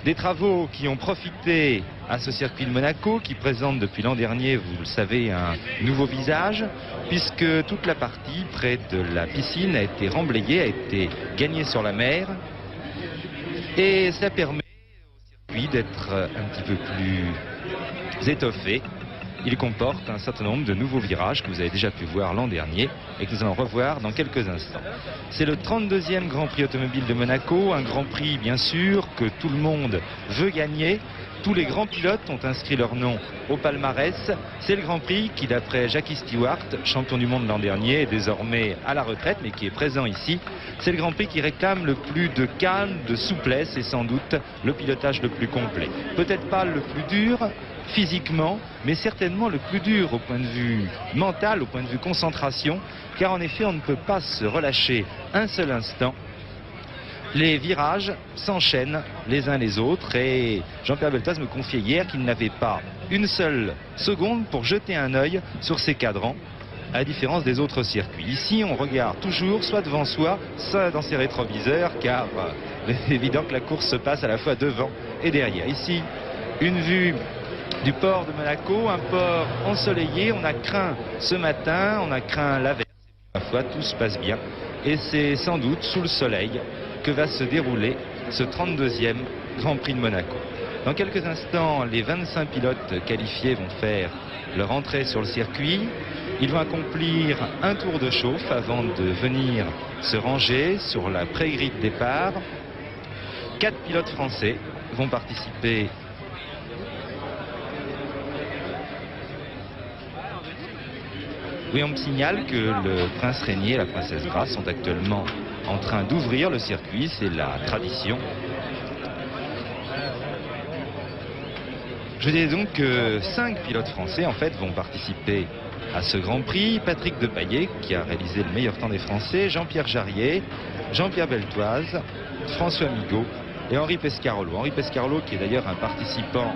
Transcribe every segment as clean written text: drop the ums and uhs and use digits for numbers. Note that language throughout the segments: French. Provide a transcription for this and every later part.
Des travaux qui ont profité à ce circuit de Monaco, qui présente depuis l'an dernier, vous le savez, un nouveau visage, puisque toute la partie près de la piscine a été remblayée, a été gagnée sur la mer. Et ça permet au circuit d'être un petit peu plus étoffé. Il comporte un certain nombre de nouveaux virages que vous avez déjà pu voir l'an dernier et que nous allons revoir dans quelques instants. C'est le 32e Grand Prix automobile de Monaco, un Grand Prix bien sûr que tout le monde veut gagner. Tous les grands pilotes ont inscrit leur nom au palmarès. C'est le Grand Prix qui, d'après Jackie Stewart, champion du monde l'an dernier, est désormais à la retraite, mais qui est présent ici. C'est le Grand Prix qui réclame le plus de calme, de souplesse et sans doute le pilotage le plus complet. Peut-être pas le plus dur physiquement, mais certainement le plus dur au point de vue mental, au point de vue concentration, car en effet on ne peut pas se relâcher un seul instant. Les virages s'enchaînent les uns les autres et Jean-Pierre Beltoise me confiait hier qu'il n'avait pas une seule seconde pour jeter un œil sur ses cadrans, à la différence des autres circuits. Ici, on regarde toujours soit devant soi, soit dans ses rétroviseurs, car c'est évident que la course se passe à la fois devant et derrière. Ici, une vue du port de Monaco, un port ensoleillé. On a craint ce matin, on a craint la veille. À la fois, tout se passe bien. Et c'est sans doute sous le soleil que va se dérouler ce 32e Grand Prix de Monaco. Dans quelques instants, les 25 pilotes qualifiés vont faire leur entrée sur le circuit. Ils vont accomplir un tour de chauffe avant de venir se ranger sur la pré-grille de départ. 4 pilotes français vont participer . Oui, on me signale que le prince Régnier et la princesse Grace sont actuellement en train d'ouvrir le circuit, c'est la tradition. Je disais donc que 5 pilotes français en fait vont participer à ce Grand Prix. Patrick Depailler qui a réalisé le meilleur temps des Français, Jean-Pierre Jarier, Jean-Pierre Beltoise, François Migaud et Henri Pescarolo. Henri Pescarolo qui est d'ailleurs un participant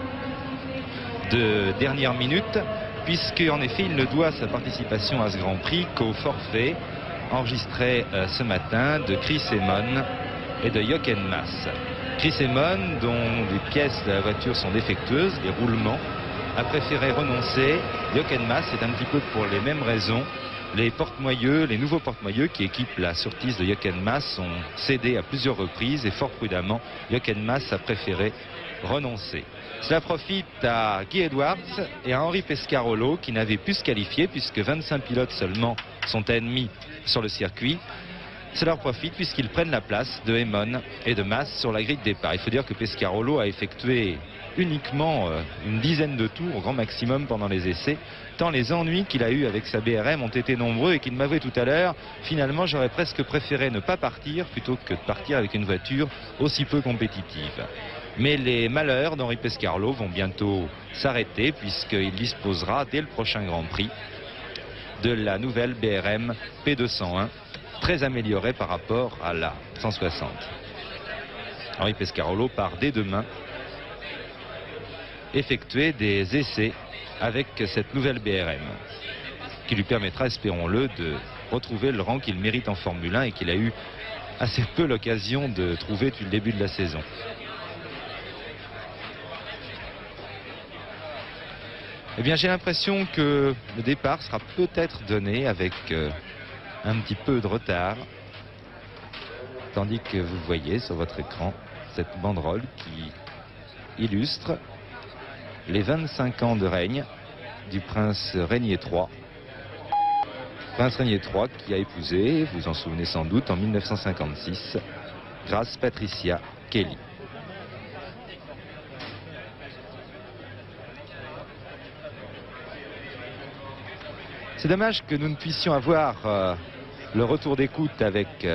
de dernière minute, puisque en effet il ne doit sa participation à ce Grand Prix qu'au forfait enregistré ce matin de Chris Amon et de Jochen Mass. Chris Amon, dont les pièces de la voiture sont défectueuses, les roulements, a préféré renoncer. Jochen Mass est un petit peu pour les mêmes raisons. Les porte-moyeux, les nouveaux porte-moyeux qui équipent la surtise de Jochen Mass ont cédé à plusieurs reprises et fort prudemment, Jochen Mass a préféré renoncer. Cela profite à Guy Edwards et à Henri Pescarolo qui n'avaient pu se qualifier puisque 25 pilotes seulement sont admis sur le circuit. Cela leur profite puisqu'ils prennent la place de Amon et de Mass sur la grille de départ. Il faut dire que Pescarolo a effectué uniquement une dizaine de tours au grand maximum pendant les essais, tant les ennuis qu'il a eu avec sa BRM ont été nombreux et qu'il m'avouait tout à l'heure, finalement j'aurais presque préféré ne pas partir plutôt que de partir avec une voiture aussi peu compétitive. Mais les malheurs d'Henri Pescarolo vont bientôt s'arrêter puisqu'il disposera dès le prochain Grand Prix de la nouvelle BRM P201, très améliorée par rapport à la 160. Henri Pescarolo part dès demain effectuer des essais avec cette nouvelle BRM qui lui permettra, espérons-le, de retrouver le rang qu'il mérite en Formule 1 et qu'il a eu assez peu l'occasion de trouver depuis le début de la saison. Eh bien, j'ai l'impression que le départ sera peut-être donné avec un petit peu de retard, tandis que vous voyez sur votre écran cette banderole qui illustre les 25 ans de règne du prince Régnier III. Prince Régnier III qui a épousé, vous en souvenez sans doute, en 1956, Grace Patricia Kelly. C'est dommage que nous ne puissions avoir le retour d'écoute avec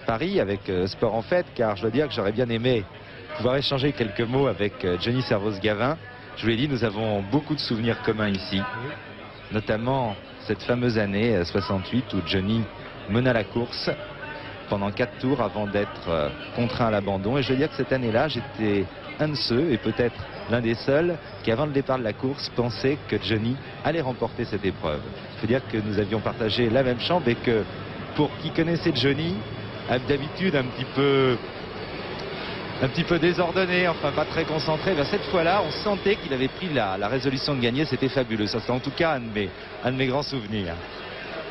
Paris, avec Sport en Fête, car je dois dire que j'aurais bien aimé pouvoir échanger quelques mots avec Johnny Servoz-Gavin. Je vous l'ai dit, nous avons beaucoup de souvenirs communs ici, notamment cette fameuse année 68 où Johnny mena la course pendant 4 tours avant d'être contraint à l'abandon. Et je veux dire que cette année-là, j'étais un de ceux, et peut-être l'un des seuls, qui avant le départ de la course pensait que Johnny allait remporter cette épreuve. Il faut dire que nous avions partagé la même chambre et que pour qui connaissait Johnny, d'habitude un petit peu un petit peu désordonné, enfin pas très concentré. Ben, cette fois-là, on sentait qu'il avait pris la résolution de gagner. C'était fabuleux. Ça, c'est en tout cas un de mes grands souvenirs.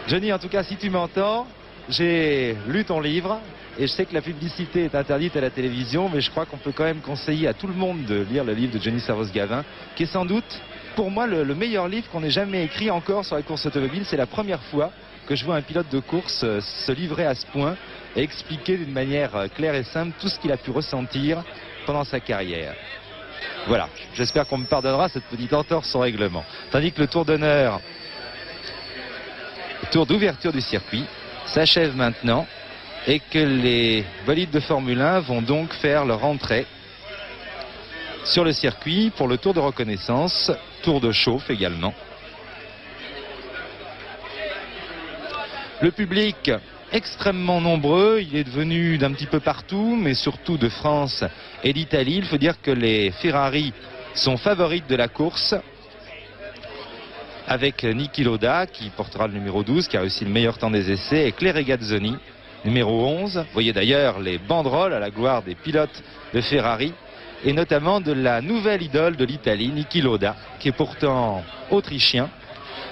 Johnny, en tout cas, si tu m'entends, j'ai lu ton livre et je sais que la publicité est interdite à la télévision, mais je crois qu'on peut quand même conseiller à tout le monde de lire le livre de Johnny Servoz-Gavin, qui est sans doute, pour moi, le meilleur livre qu'on ait jamais écrit encore sur la course automobile. C'est la première fois que je vois un pilote de course se livrer à ce point et expliquer d'une manière claire et simple tout ce qu'il a pu ressentir pendant sa carrière. Voilà, j'espère qu'on me pardonnera cette petite entorse au règlement. Tandis que le tour d'honneur, le tour d'ouverture du circuit, s'achève maintenant et que les bolides de Formule 1 vont donc faire leur entrée sur le circuit pour le tour de reconnaissance, tour de chauffe également. Le public extrêmement nombreux, il est devenu d'un petit peu partout, mais surtout de France et d'Italie. Il faut dire que les Ferrari sont favorites de la course, avec Niki Lauda qui portera le numéro 12, qui a réussi le meilleur temps des essais, et Claire Regazzoni, numéro 11. Vous voyez d'ailleurs les banderoles à la gloire des pilotes de Ferrari, et notamment de la nouvelle idole de l'Italie, Niki Lauda, qui est pourtant autrichien,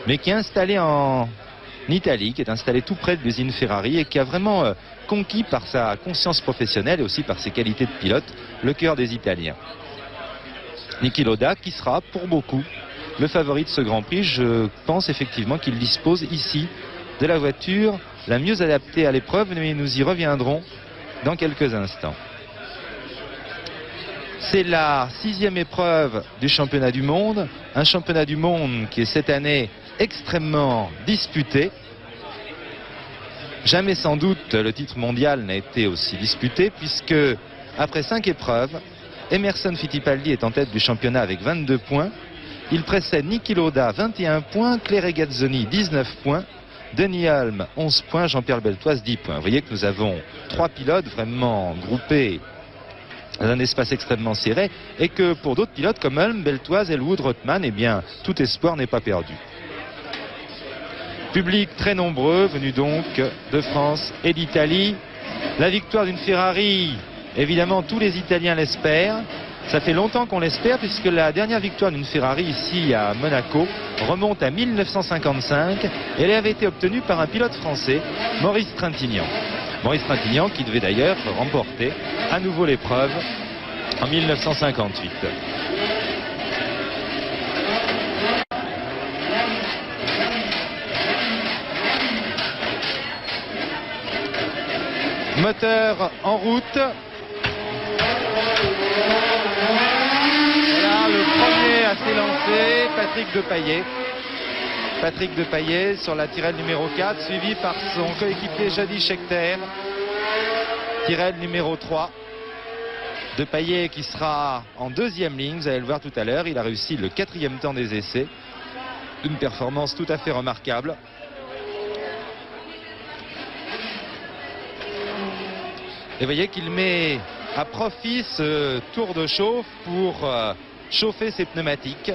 mais qui est installé en Italie, qui est installé tout près de l'usine Ferrari et qui a vraiment conquis par sa conscience professionnelle et aussi par ses qualités de pilote le cœur des Italiens. Niki Lauda qui sera pour beaucoup le favori de ce Grand Prix. Je pense effectivement qu'il dispose ici de la voiture la mieux adaptée à l'épreuve, mais nous y reviendrons dans quelques instants. C'est la 6e épreuve du championnat du monde, un championnat du monde qui est cette année extrêmement disputé. Jamais sans doute le titre mondial n'a été aussi disputé, puisque après 5 épreuves, Emerson Fittipaldi est en tête du championnat avec 22 points. Il précède Niki Lauda 21 points, Claire Regazzoni 19 points, Denis Hulme 11 points, Jean-Pierre Beltoise 10 points. Vous voyez que nous avons 3 pilotes vraiment groupés dans un espace extrêmement serré, et que pour d'autres pilotes comme Hulme, Beltoise, Elwood, Rothman, eh bien tout espoir n'est pas perdu. Public très nombreux, venu donc de France et d'Italie. La victoire d'une Ferrari, évidemment tous les Italiens l'espèrent. Ça fait longtemps qu'on l'espère, puisque la dernière victoire d'une Ferrari ici à Monaco remonte à 1955 et elle avait été obtenue par un pilote français, Maurice Trintignant. Maurice Trintignant qui devait d'ailleurs remporter à nouveau l'épreuve en 1958. Moteur en route. Voilà le premier à s'élancer, Patrick Depailler. Patrick Depailler sur la tirelle numéro 4, suivi par son coéquipier Jadi Scheckter. Tirelle numéro 3. Depailler qui sera en 2e ligne, vous allez le voir tout à l'heure. Il a réussi le 4e temps des essais. Une performance tout à fait remarquable. Et vous voyez qu'il met à profit ce tour de chauffe pour chauffer ses pneumatiques.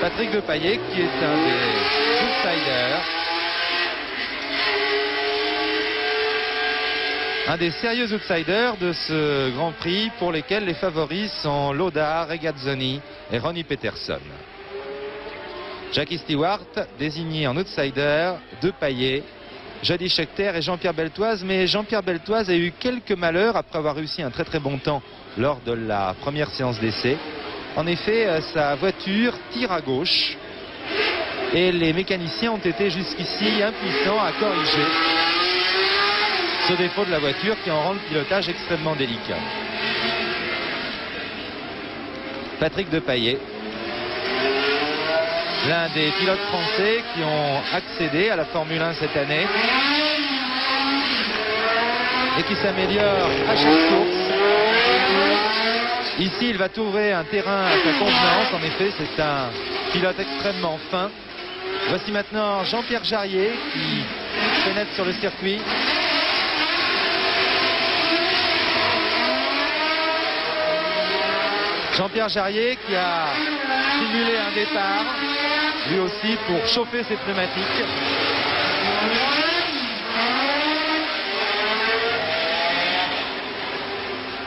Patrick Depailler qui est un des outsiders. Un des sérieux outsiders de ce Grand Prix pour lesquels les favoris sont Lauda, Regazzoni et Ronnie Peterson. Jackie Stewart désigné en outsider, Depailler, Jadi Scheckter et Jean-Pierre Beltoise. Mais Jean-Pierre Beltoise a eu quelques malheurs après avoir réussi un très très bon temps lors de la première séance d'essai. En effet, sa voiture tire à gauche et les mécaniciens ont été jusqu'ici impuissants à corriger ce défaut de la voiture qui en rend le pilotage extrêmement délicat. Patrick Depailler, l'un des pilotes français qui ont accédé à la Formule 1 cette année et qui s'améliore à chaque course. Ici, il va trouver un terrain à sa convenance. En effet, c'est un pilote extrêmement fin. Voici maintenant Jean-Pierre Jarier qui pénètre sur le circuit. Jean-Pierre Jarier qui a simulé un départ. lui aussi pour chauffer ses pneumatiques.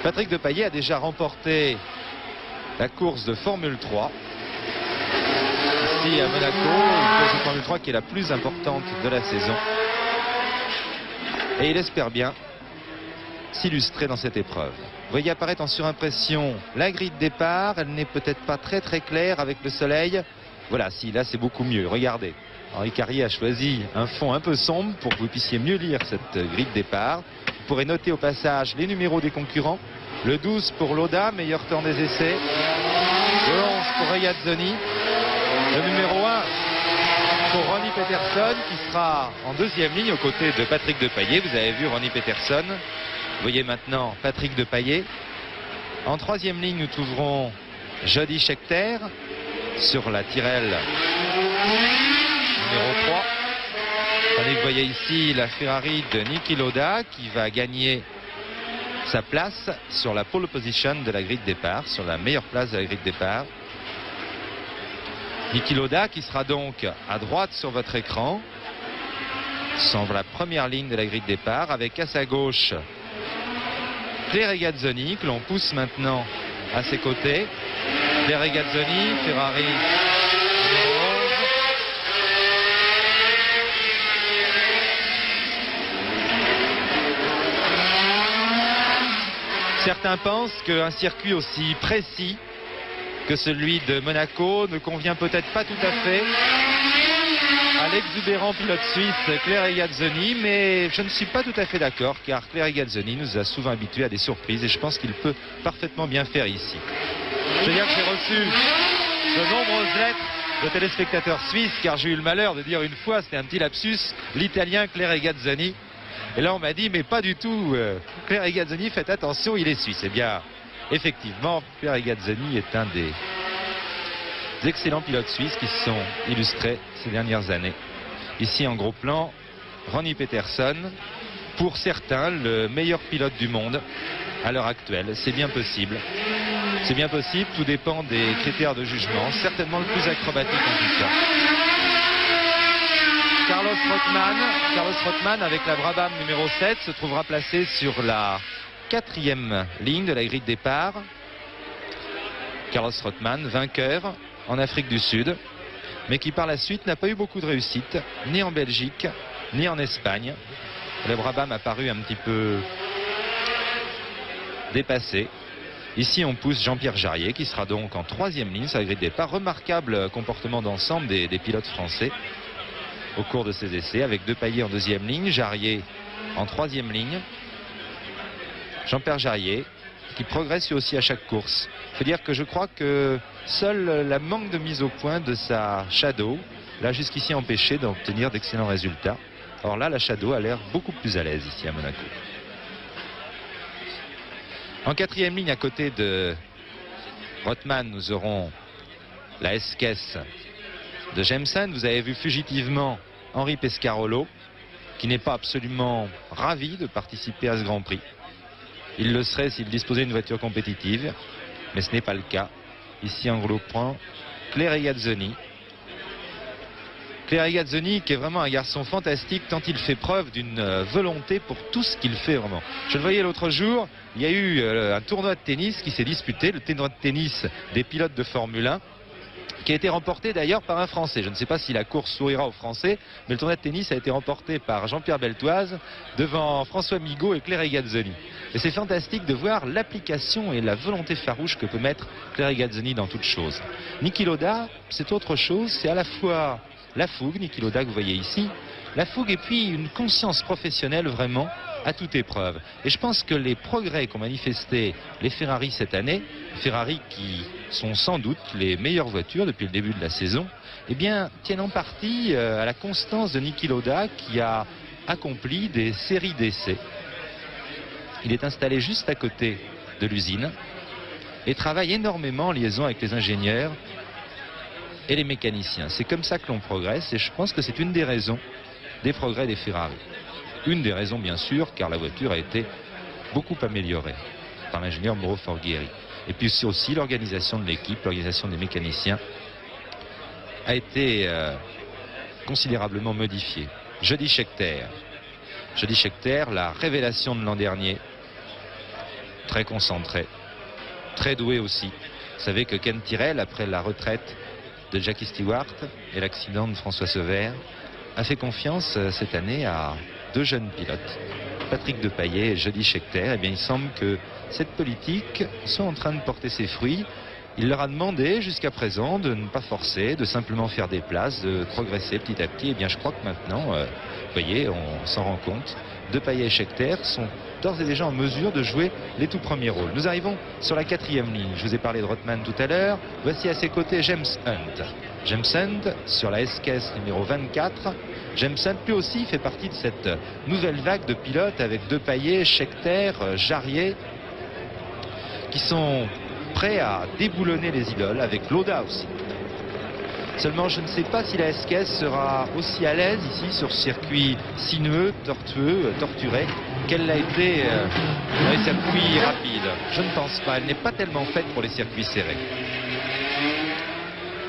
Patrick Depailler a déjà remporté la course de Formule 3. Ici à Monaco, une course de Formule 3 qui est la plus importante de la saison. Et il espère bien s'illustrer dans cette épreuve. Vous voyez apparaître en surimpression la grille de départ. Elle n'est peut-être pas très claire avec le soleil. Voilà, si, là c'est beaucoup mieux. Regardez, Henri Carrier a choisi un fond un peu sombre pour que vous puissiez mieux lire cette grille de départ. Vous pourrez noter au passage les numéros des concurrents. Le 12 pour Lauda, meilleur temps des essais. Le 11 pour Regazzoni. Le numéro 1 pour Ronnie Peterson qui sera en deuxième ligne aux côtés de Patrick Depailler. Vous avez vu Ronnie Peterson. Vous voyez maintenant Patrick Depailler. En troisième ligne, nous trouverons Jody Scheckter sur la Tyrrell numéro 3. Vous voyez ici la Ferrari de Niki Lauda qui va gagner sa place sur la pole position de la grille de départ, sur la meilleure place de la grille de départ. Niki Lauda qui sera donc à droite sur votre écran, sur la première ligne de la grille de départ, avec à sa gauche Claire Regazzoni que l'on pousse maintenant à ses côtés. Claire Regazzoni, Ferrari numéro 11. Certains pensent qu'un circuit aussi précis que celui de Monaco ne convient peut-être pas tout à fait à l'exubérant pilote suisse Claire Regazzoni, mais je ne suis pas tout à fait d'accord car Claire Regazzoni nous a souvent habitués à des surprises et je pense qu'il peut parfaitement bien faire ici. Je veux dire que j'ai reçu de nombreuses lettres de téléspectateurs suisses car j'ai eu le malheur de dire une fois, c'était un petit lapsus, l'italien Claire Regazzoni. Et là on m'a dit mais pas du tout, Claire Regazzoni, faites attention, il est suisse. Eh bien effectivement, Claire Regazzoni est un des excellents pilotes suisses qui se sont illustrés ces dernières années. Ici en gros plan, Ronnie Peterson, pour certains le meilleur pilote du monde à l'heure actuelle. C'est bien possible. C'est bien possible, tout dépend des critères de jugement. Certainement le plus acrobatique en tout cas. Carlos Rothman avec la Brabham numéro 7 se trouvera placé sur la 4e ligne de la grille de départ. Carlos Rothman, vainqueur en Afrique du Sud, mais qui par la suite n'a pas eu beaucoup de réussite, ni en Belgique, ni en Espagne. Le Brabham a paru un petit peu dépassé. Ici on pousse Jean-Pierre Jarier qui sera donc en 3e ligne sur la grille de départ. Remarquable comportement d'ensemble des pilotes français au cours de ces essais, avec Depailler en 2e ligne, Jarier en 3e ligne. Jean-Pierre Jarier qui progresse lui aussi à chaque course. Il faut dire que je crois que seul la manque de mise au point de sa Shadow l'a jusqu'ici empêché d'obtenir d'excellents résultats. Or là, la Shadow a l'air beaucoup plus à l'aise ici à Monaco. En 4e ligne à côté de Rothman, nous aurons la S-Caisse de Jameson. Vous avez vu fugitivement Henri Pescarolo qui n'est pas absolument ravi de participer à ce Grand Prix. Il le serait s'il disposait d'une voiture compétitive, mais ce n'est pas le cas. Ici en gros plan, Claire Regazzoni. Claire Regazzoni qui est vraiment un garçon fantastique tant il fait preuve d'une volonté pour tout ce qu'il fait vraiment. Je le voyais l'autre jour, il y a eu un tournoi de tennis qui s'est disputé, le tournoi de tennis des pilotes de Formule 1, qui a été remporté d'ailleurs par un Français. Je ne sais pas si la course sourira aux Français, mais le tournoi de tennis a été remporté par Jean-Pierre Beltoise devant François Migaud et Claire Regazzoni. Et c'est fantastique de voir l'application et la volonté farouche que peut mettre Claire Regazzoni dans toute chose. Niki Lauda, c'est autre chose, c'est à la fois la fougue, Niki Lauda que vous voyez ici, la fougue et puis une conscience professionnelle vraiment à toute épreuve. Et je pense que les progrès qu'ont manifesté les Ferrari cette année, Ferrari qui sont sans doute les meilleures voitures depuis le début de la saison, eh bien, tiennent en partie à la constance de Niki Lauda qui a accompli des séries d'essais. Il est installé juste à côté de l'usine et travaille énormément en liaison avec les ingénieurs et les mécaniciens. C'est comme ça que l'on progresse et je pense que c'est une des raisons des progrès des Ferrari. Une des raisons bien sûr car la voiture a été beaucoup améliorée par l'ingénieur Mauro Forghieri. Et puis c'est aussi l'organisation de l'équipe, l'organisation des mécaniciens a été considérablement modifié. Jody Scheckter. Jody Scheckter, la révélation de l'an dernier. Très concentré, très doué aussi. Vous savez que Ken Tyrrell, après la retraite de Jackie Stewart et l'accident de François Sever, a fait confiance cette année à 2 jeunes pilotes, Patrick Depailler et Jody Scheckter. Eh bien, il semble que cette politique soit en train de porter ses fruits. Il leur a demandé jusqu'à présent de ne pas forcer, de simplement faire des places, de progresser petit à petit. Eh bien, je crois que maintenant, vous voyez, on s'en rend compte. Depailler et Scheckter sont d'ores et déjà en mesure de jouer les tout premiers rôles. Nous arrivons sur la 4e ligne. Je vous ai parlé de Rothman tout à l'heure. Voici à ses côtés James Hunt. James Hunt sur la S-Caisse numéro 24. James Hunt lui aussi fait partie de cette nouvelle vague de pilotes avec Depailler, Scheckter, Jarier, qui sont prêts à déboulonner les idoles, avec Lauda aussi. Seulement, je ne sais pas si la S-Caisse sera aussi à l'aise ici sur ce circuit sinueux, tortueux, torturé qu'elle l'a été dans les circuits rapides. Je ne pense pas. Elle n'est pas tellement faite pour les circuits serrés.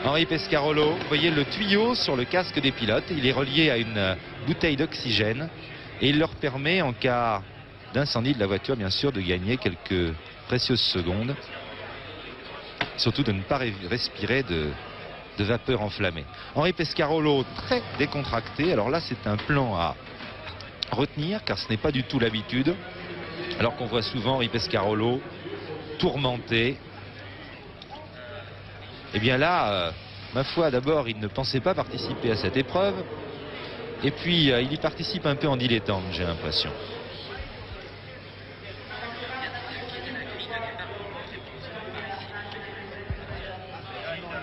Henri Pescarolo, vous voyez le tuyau sur le casque des pilotes. Il est relié à une bouteille d'oxygène et il leur permet, en cas d'incendie de la voiture, bien sûr, de gagner quelques précieuses secondes. Surtout de ne pas respirer de vapeur enflammée. Henri Pescarolo, très décontracté. Alors là, c'est un plan à retenir, car ce n'est pas du tout l'habitude. Alors qu'on voit souvent Henri Pescarolo tourmenté. Et bien là, ma foi, d'abord, il ne pensait pas participer à cette épreuve. Et puis, il y participe un peu en dilettante, j'ai l'impression.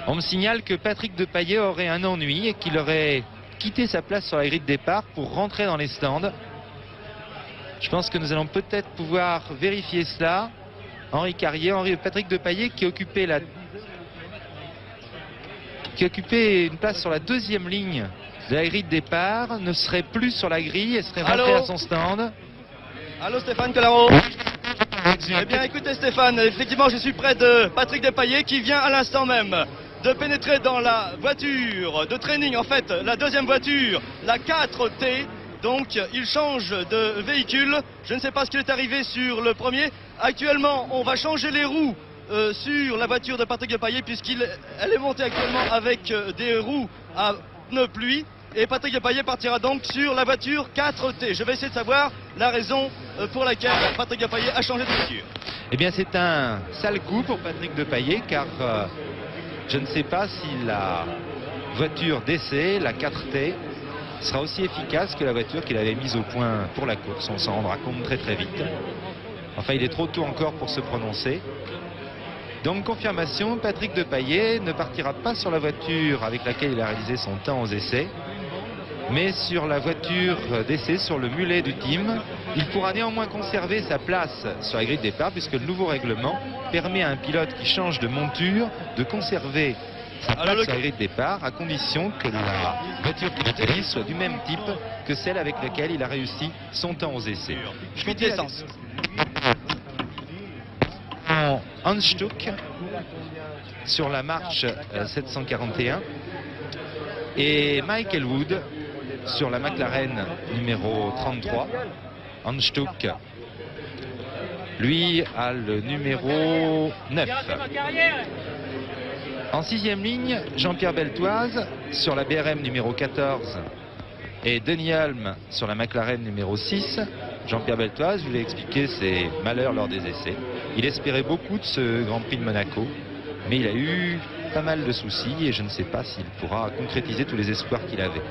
On me signale que Patrick Depailler aurait un ennui et qu'il aurait quitté sa place sur la grille de départ pour rentrer dans les stands. Je pense que nous allons peut-être pouvoir vérifier cela. Henri Carrier, Patrick Depailler qui occupait une place sur la 2e ligne de la grille de départ, ne serait plus sur la grille et serait rentré à son stand. Allô Stéphane Collaro. Eh bien écoutez Stéphane, effectivement je suis près de Patrick Depailler qui vient à l'instant même de pénétrer dans la voiture de training, en fait la 2e voiture, la 4T. Donc il change de véhicule. Je ne sais pas ce qui est arrivé sur le premier. Actuellement on va changer les roues sur la voiture de Patrick Depailler puisqu'elle est montée actuellement avec des roues à pneus pluie. Et Patrick Depailler partira donc sur la voiture 4T. Je vais essayer de savoir la raison pour laquelle Patrick Depailler a changé de voiture. Eh bien c'est un sale coup pour Patrick Depailler, car je ne sais pas si la voiture d'essai, la 4T, sera aussi efficace que la voiture qu'il avait mise au point pour la course. On s'en rendra compte très très vite. Enfin, il est trop tôt encore pour se prononcer. Donc confirmation, Patrick Depailler ne partira pas sur la voiture avec laquelle il a réalisé son temps aux essais, mais sur la voiture d'essai, sur le mulet du team. Il pourra néanmoins conserver sa place sur la grille de départ puisque le nouveau règlement permet à un pilote qui change de monture de conserver sa place sur la grille de départ à condition que la voiture qu'il utilise soit du même type que celle avec laquelle il a réussi son temps aux essais. Fuite d'essence. Hans Stuck sur la marche 741 et Michael Wood sur la McLaren numéro 33. Hans Stuck, lui, a le numéro 9. En 6e ligne, Jean-Pierre Beltoise sur la BRM numéro 14 et Denis Hulme sur la McLaren numéro 6. Jean-Pierre Beltoise, je vous l'ai expliqué, ses malheurs lors des essais. Il espérait beaucoup de ce Grand Prix de Monaco, mais il a eu pas mal de soucis et je ne sais pas s'il pourra concrétiser tous les espoirs qu'il avait.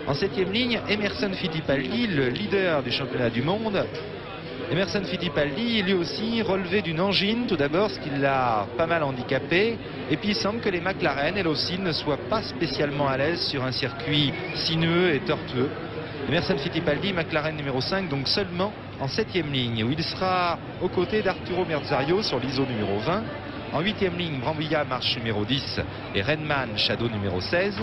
En 7e ligne, Emerson Fittipaldi, le leader du championnat du monde. Emerson Fittipaldi, lui aussi, relevé d'une angine, tout d'abord, ce qui l'a pas mal handicapé. Et puis il semble que les McLaren, elles aussi, ne soient pas spécialement à l'aise sur un circuit sinueux et tortueux. Emerson Fittipaldi, McLaren numéro 5, donc seulement en 7e ligne, où il sera aux côtés d'Arturo Merzario sur l'ISO numéro 20. En 8e ligne, Brambilla, marche numéro 10 et Renman, Shadow numéro 16.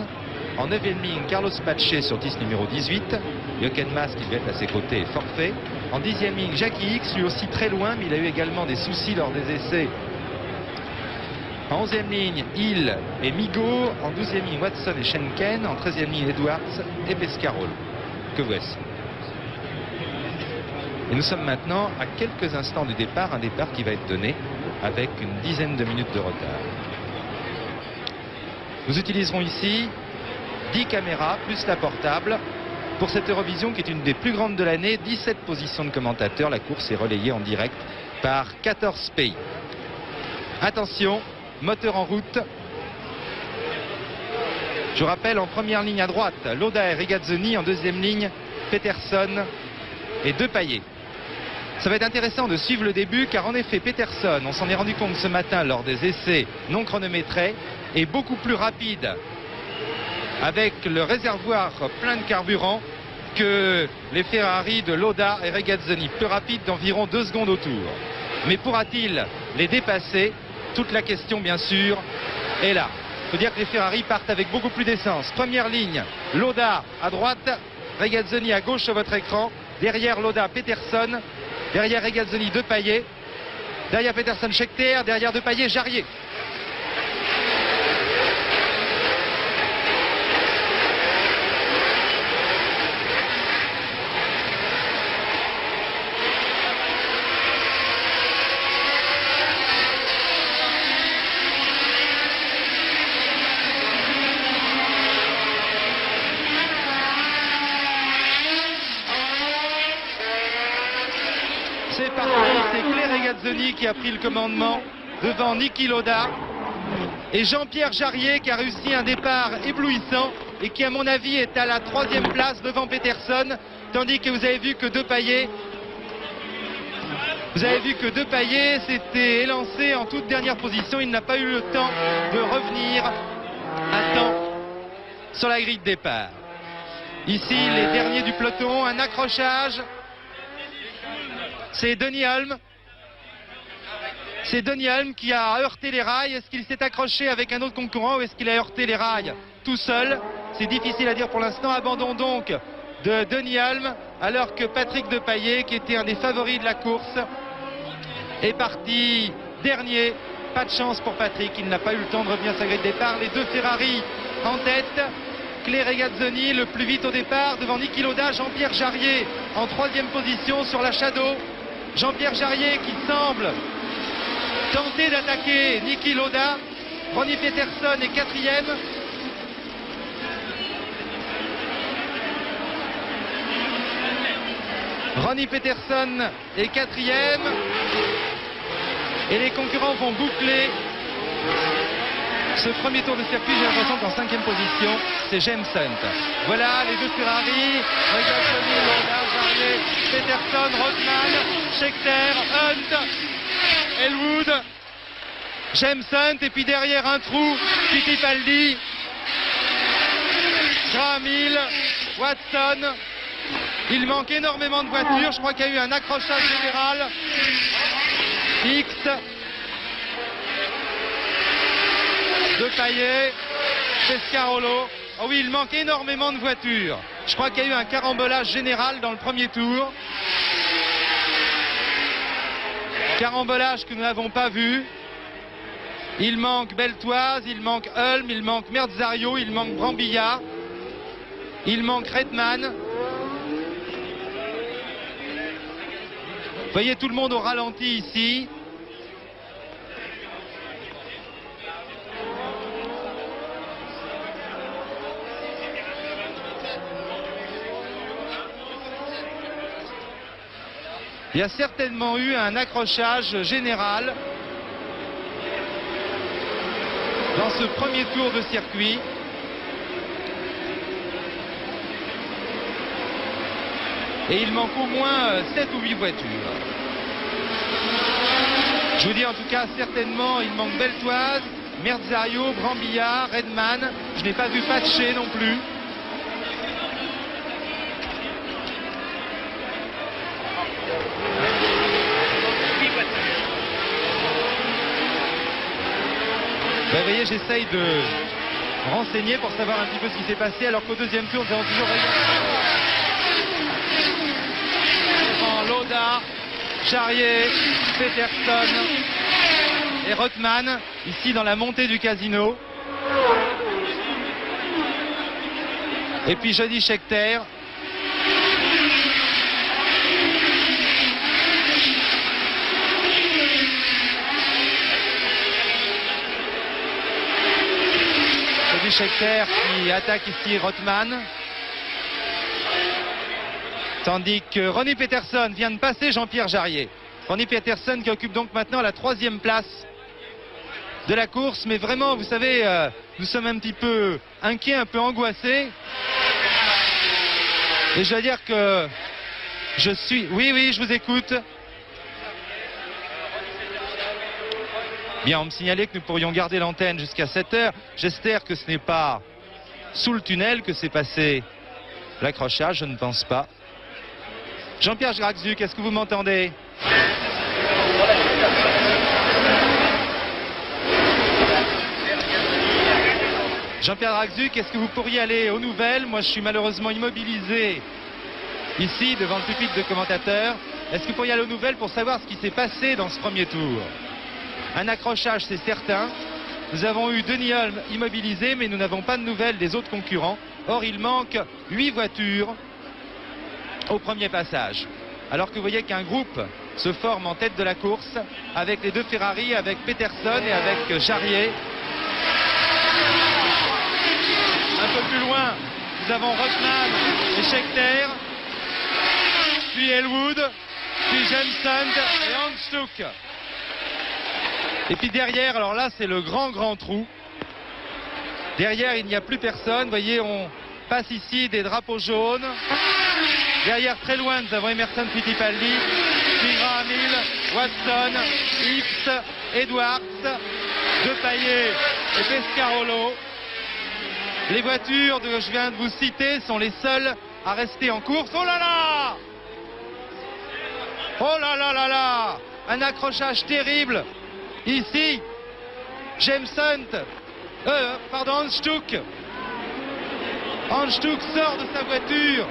En 9e ligne, Carlos Pache sur 10 numéro 18. Jochen Mass, qui devait être à ses côtés, est forfait. En 10e ligne, Jackie X, lui aussi très loin, mais il a eu également des soucis lors des essais En 11e ligne, Hill et Migaud. En 12e ligne, Watson et Schenken. En 13e ligne, Edwards et Pescarolo. Que voici. Et nous sommes maintenant à quelques instants du départ. Un départ qui va être donné avec une dizaine de minutes de retard. Nous utiliserons ici 10 caméras plus la portable pour cette Eurovision qui est une des plus grandes de l'année. 17 positions de commentateurs. La course est relayée en direct par 14 pays. Attention, moteur en route. Je rappelle, en première ligne à droite, Lauda et Regazzoni. En deuxième ligne, Peterson et Depailler. Ça va être intéressant de suivre le début car en effet Peterson, on s'en est rendu compte ce matin lors des essais non chronométrés, est beaucoup plus rapide avec le réservoir plein de carburant que les Ferrari de Lauda et Regazzoni, plus rapide d'environ 2 secondes au tour. Mais pourra-t-il les dépasser? Toute la question bien sûr est là. Il faut dire que les Ferrari partent avec beaucoup plus d'essence. Première ligne, Lauda à droite, Regazzoni à gauche sur votre écran. Derrière Lauda, Peterson. Derrière Regazzoni, Depailler. Derrière Peterson, Scheckter. Derrière Depailler, Jarier. C'est parti, c'est Claire Regazzoni qui a pris le commandement devant Niki Lauda et Jean-Pierre Jarier qui a réussi un départ éblouissant et qui à mon avis est à la 3e place devant Peterson, tandis que vous avez vu que Depailler s'était élancé en toute dernière position. Il n'a pas eu le temps de revenir à temps sur la grille de départ. Ici les derniers du peloton, un accrochage. C'est Denny Hulme. C'est Denny Hulme qui a heurté les rails. Est-ce qu'il s'est accroché avec un autre concurrent ou est-ce qu'il a heurté les rails tout seul? C'est difficile à dire pour l'instant. Abandon donc de Denny Hulme alors que Patrick Depailler, qui était un des favoris de la course, est parti dernier. Pas de chance pour Patrick. Il n'a pas eu le temps de revenir à sa grille de départ. Les deux Ferrari en tête. Claire Regazzoni le plus vite au départ devant Niki Lauda. Jean-Pierre Jarier en 3e position sur la Shadow. Jean-Pierre Jarier qui semble tenter d'attaquer Niki Lauda. Ronnie Peterson est 4e. Ronnie Peterson est 4e. Et les concurrents vont boucler ce premier tour de circuit. J'ai l'impression qu'en 5e position, c'est James Hunt. Voilà les deux Ferrari, Regazzoni, Lauda, Jarier, Peterson, Rodman, Scheckter, Hunt, Elwood, James Hunt, et puis derrière un trou, Fittipaldi, Graham Hill, Watson. Il manque énormément de voitures. Je crois qu'il y a eu un accrochage général. X. Depailler, Pescarolo. Oh oui, il manque énormément de voitures. Je crois qu'il y a eu un carambolage général dans le premier tour. Carambolage que nous n'avons pas vu. Il manque Beltoise, il manque Hulme, il manque Merzario, il manque Brambilla, il manque Redman. Vous voyez tout le monde au ralenti ici. Il y a certainement eu un accrochage général dans ce premier tour de circuit. Et il manque au moins 7 ou 8 voitures. Je vous dis en tout cas, certainement, il manque Beltoise, Merzario, Brambilla, Redman. Je n'ai pas vu Pache non plus. Vous voyez, j'essaye de renseigner pour savoir un petit peu ce qui s'est passé, alors qu'au deuxième tour, nous avons toujours devant Lauda, Jarier, Peterson et Rothman, ici dans la montée du casino. Et puis Jody Scheckter. Jody Scheckter qui attaque ici Rothman. Tandis que Ronnie Peterson vient de passer Jean-Pierre Jarier. Ronnie Peterson qui occupe donc maintenant la 3e place de la course. Mais vraiment, vous savez, nous sommes un petit peu inquiets, un peu angoissés. Et je dois dire que je suis... Oui, je vous écoute. Bien, on me signalait que nous pourrions garder l'antenne jusqu'à 7 heures. J'espère que ce n'est pas sous le tunnel que s'est passé l'accrochage, je ne pense pas. Jean-Pierre Gragzuk, est-ce que vous m'entendez? Jean-Pierre Gragzuk, est-ce que vous pourriez aller aux nouvelles? Moi, je suis malheureusement immobilisé ici devant le pupitre de commentateur. Est-ce que vous pourriez aller aux nouvelles pour savoir ce qui s'est passé dans ce premier tour? Un accrochage, c'est certain. Nous avons eu Denis Holm immobilisé, mais nous n'avons pas de nouvelles des autres concurrents. Or, il manque 8 voitures au premier passage. Alors que vous voyez qu'un groupe se forme en tête de la course avec les 2 Ferrari, avec Peterson et avec Jarier. Un peu plus loin, nous avons Rothman et Scheckter, puis Elwood, puis Jameson et Hans Stuck. Et puis derrière, alors là c'est le grand trou. Derrière il n'y a plus personne. Vous voyez, on passe ici des drapeaux jaunes. Derrière, très loin, nous avons Emerson Fittipaldi, puis Graham Hill, Watson, X, Edwards, Depailler et Pescarolo. Les voitures que je viens de vous citer sont les seules à rester en course. Oh là là! Oh là là là là! Un accrochage terrible. Ici, Jameson, Hans Stuck. Hans Stuck sort de sa voiture.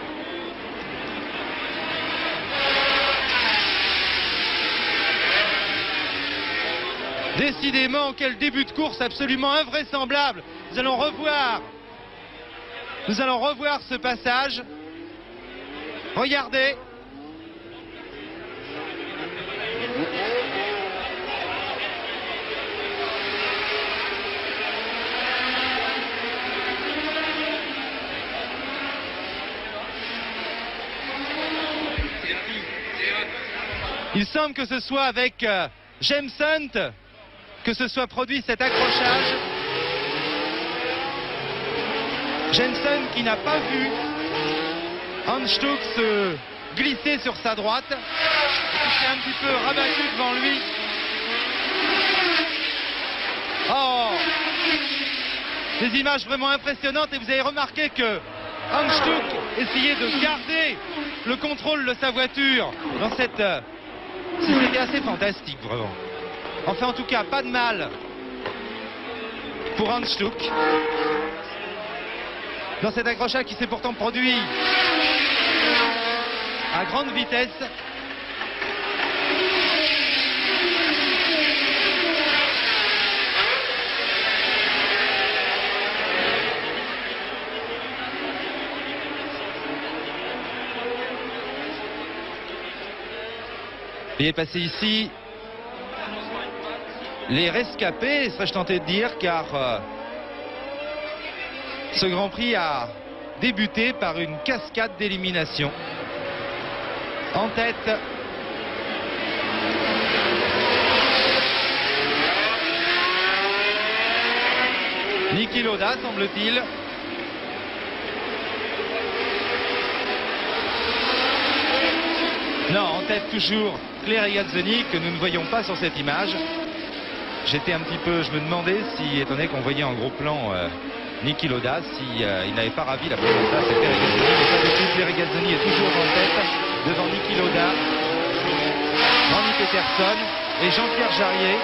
Décidément, quel début de course absolument invraisemblable. Nous allons revoir ce passage. Regardez. Il semble que ce soit avec Jameson que se soit produit cet accrochage. Jameson qui n'a pas vu Hans Stuck se glisser sur sa droite, qui s'est un petit peu rabattu devant lui. Oh, des images vraiment impressionnantes, et vous avez remarqué que Hans Stuck essayait de garder le contrôle de sa voiture dans cette... C'était assez fantastique, vraiment. Enfin, en tout cas, pas de mal pour Hans Stuck dans cet accrochage qui s'est pourtant produit à grande vitesse. Il est passé ici les rescapés, serais-je tenté de dire, car ce Grand Prix a débuté par une cascade d'élimination. En tête, Niki Lauda, semble-t-il. Non, en tête toujours Claire Regazzoni, que nous ne voyons pas sur cette image. J'étais un petit peu, je me demandais si, étant donné qu'on voyait en gros plan Niki Lauda, si il n'avait pas ravi la première place, c'était Regazzoni, mais pas du tout. Claire Regazzoni est toujours en tête devant Niki Lauda, Ronnie Peterson et Jean-Pierre Jarier.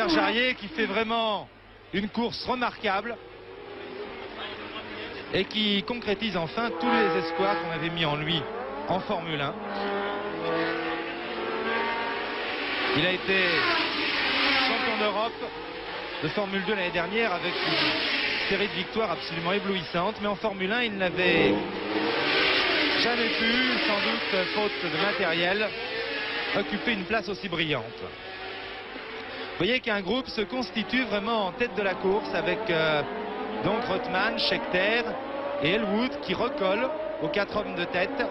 Jean-Pierre Jarier qui fait vraiment une course remarquable et qui concrétise enfin tous les espoirs qu'on avait mis en lui en Formule 1. Il a été champion d'Europe de Formule 2 l'année dernière avec une série de victoires absolument éblouissantes, mais en Formule 1 il n'avait jamais pu, sans doute faute de matériel, occuper une place aussi brillante. Vous voyez qu'un groupe se constitue vraiment en tête de la course avec donc Rothman, Scheckter et Elwood qui recollent aux 4 hommes de tête.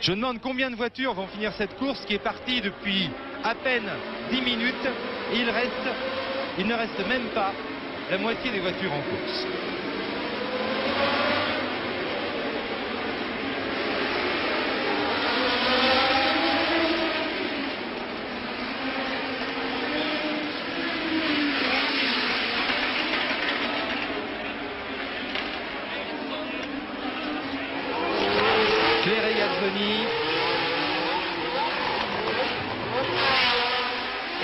Je me demande combien de voitures vont finir cette course qui est partie depuis à peine 10 minutes et il ne reste même pas la moitié des voitures en course.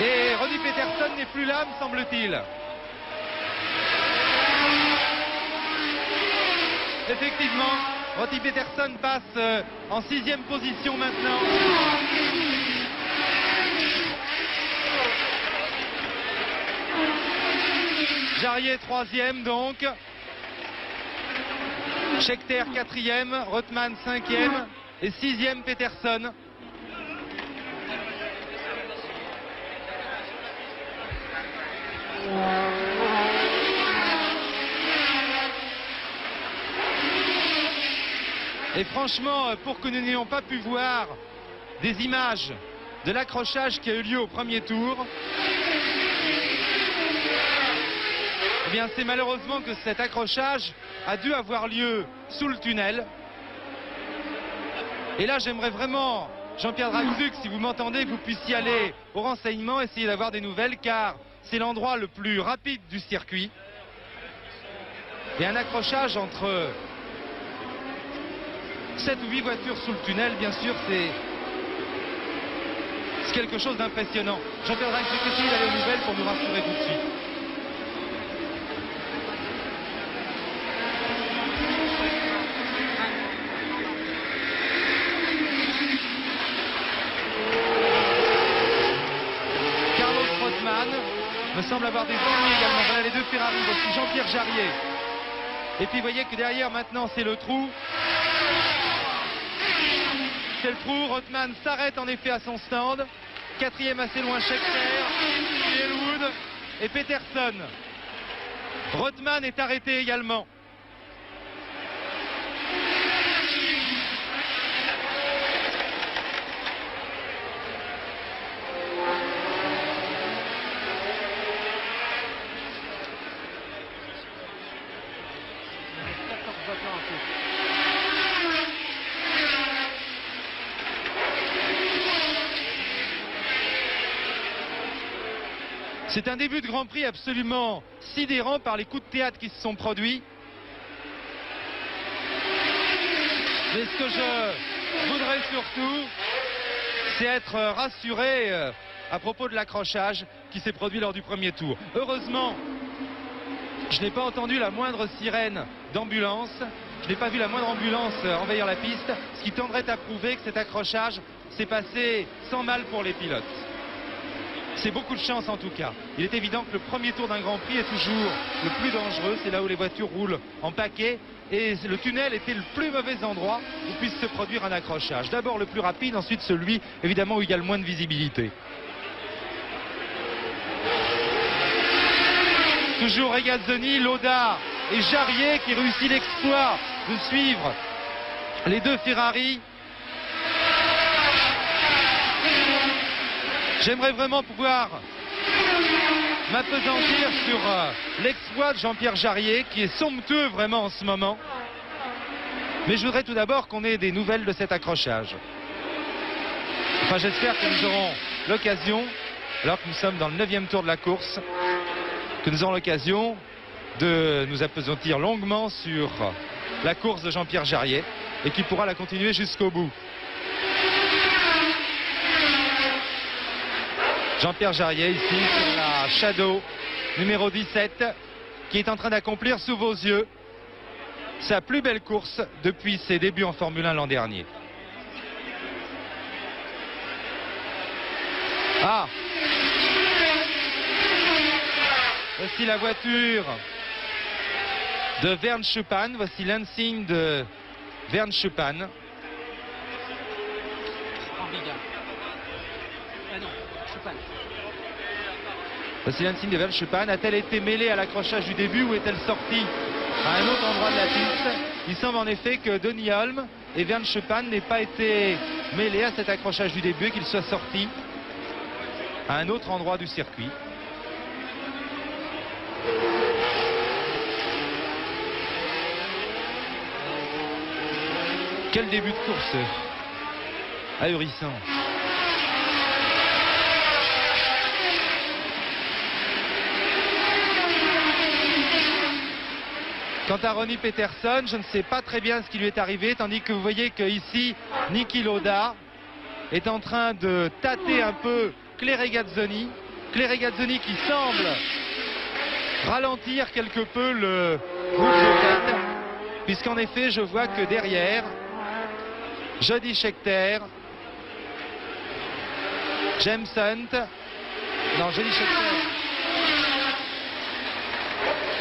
Et Ronnie Peterson n'est plus là, me semble-t-il. Effectivement, Ronnie Peterson passe en 6e position maintenant. Jarier 3e donc. Scheckter 4e, Rothman 5e et 6e Peterson. Et franchement, pour que nous n'ayons pas pu voir des images de l'accrochage qui a eu lieu au premier tour, eh bien c'est malheureusement que cet accrochage a dû avoir lieu sous le tunnel. Et là j'aimerais vraiment, Jean-Pierre Draxuc, si vous m'entendez, que vous puissiez aller au renseignement, essayer d'avoir des nouvelles, car c'est l'endroit le plus rapide du circuit. Et un accrochage entre 7 ou 8 voitures sous le tunnel, bien sûr, c'est quelque chose d'impressionnant. Jean-Pierre Draxuc, essayez d'aller aux nouvelles pour nous rassurer tout de suite. Me semble avoir des ennuis également. Voilà les deux Ferrari, voici Jean-Pierre Jarier. Et puis vous voyez que derrière maintenant c'est le trou. C'est le trou, Rothman s'arrête en effet à son stand. 4e assez loin Scheckter, Elwood et Peterson. Rothman est arrêté également. C'est un début de Grand Prix absolument sidérant par les coups de théâtre qui se sont produits. Mais ce que je voudrais surtout, c'est être rassuré à propos de l'accrochage qui s'est produit lors du premier tour. Heureusement, je n'ai pas entendu la moindre sirène d'ambulance. Je n'ai pas vu la moindre ambulance envahir la piste, ce qui tendrait à prouver que cet accrochage s'est passé sans mal pour les pilotes. C'est beaucoup de chance en tout cas. Il est évident que le premier tour d'un Grand Prix est toujours le plus dangereux. C'est là où les voitures roulent en paquet. Et le tunnel était le plus mauvais endroit où puisse se produire un accrochage. D'abord le plus rapide, ensuite celui évidemment où il y a le moins de visibilité. Toujours Regazzoni, Lauda et Jarier qui réussit l'exploit de suivre les deux Ferrari. J'aimerais vraiment pouvoir m'appesantir sur l'exploit de Jean-Pierre Jarier qui est somptueux vraiment en ce moment. Mais je voudrais tout d'abord qu'on ait des nouvelles de cet accrochage. Enfin, j'espère que nous aurons l'occasion, alors que nous sommes dans le 9e tour de la course, que nous aurons l'occasion de nous appesantir longuement sur la course de Jean-Pierre Jarier et qui pourra la continuer jusqu'au bout. Jean-Pierre Jarier ici sur la Shadow numéro 17 qui est en train d'accomplir sous vos yeux sa plus belle course depuis ses débuts en Formule 1 l'an dernier. Ah, voici la voiture de Vern Schuppan, voici l'insigne de Vern Schuppan. Voici l'insigne de Vern Schuppan. A-t-elle été mêlée à l'accrochage du début ou est-elle sortie à un autre endroit de la piste? Il semble en effet que Denis Holm et Vern Schuppan n'aient pas été mêlés à cet accrochage du début et qu'ils soient sortis à un autre endroit du circuit. Quel début de course ahurissant. Quant à Ronnie Peterson, je ne sais pas très bien ce qui lui est arrivé, tandis que vous voyez que ici Niki Lauda est en train de tâter un peu Clay Regazzoni. Clay Regazzoni qui semble ralentir quelque peu le groupe de tête, puisqu'en effet je vois que derrière Jody Scheckter, James Hunt, non Jody Scheckter,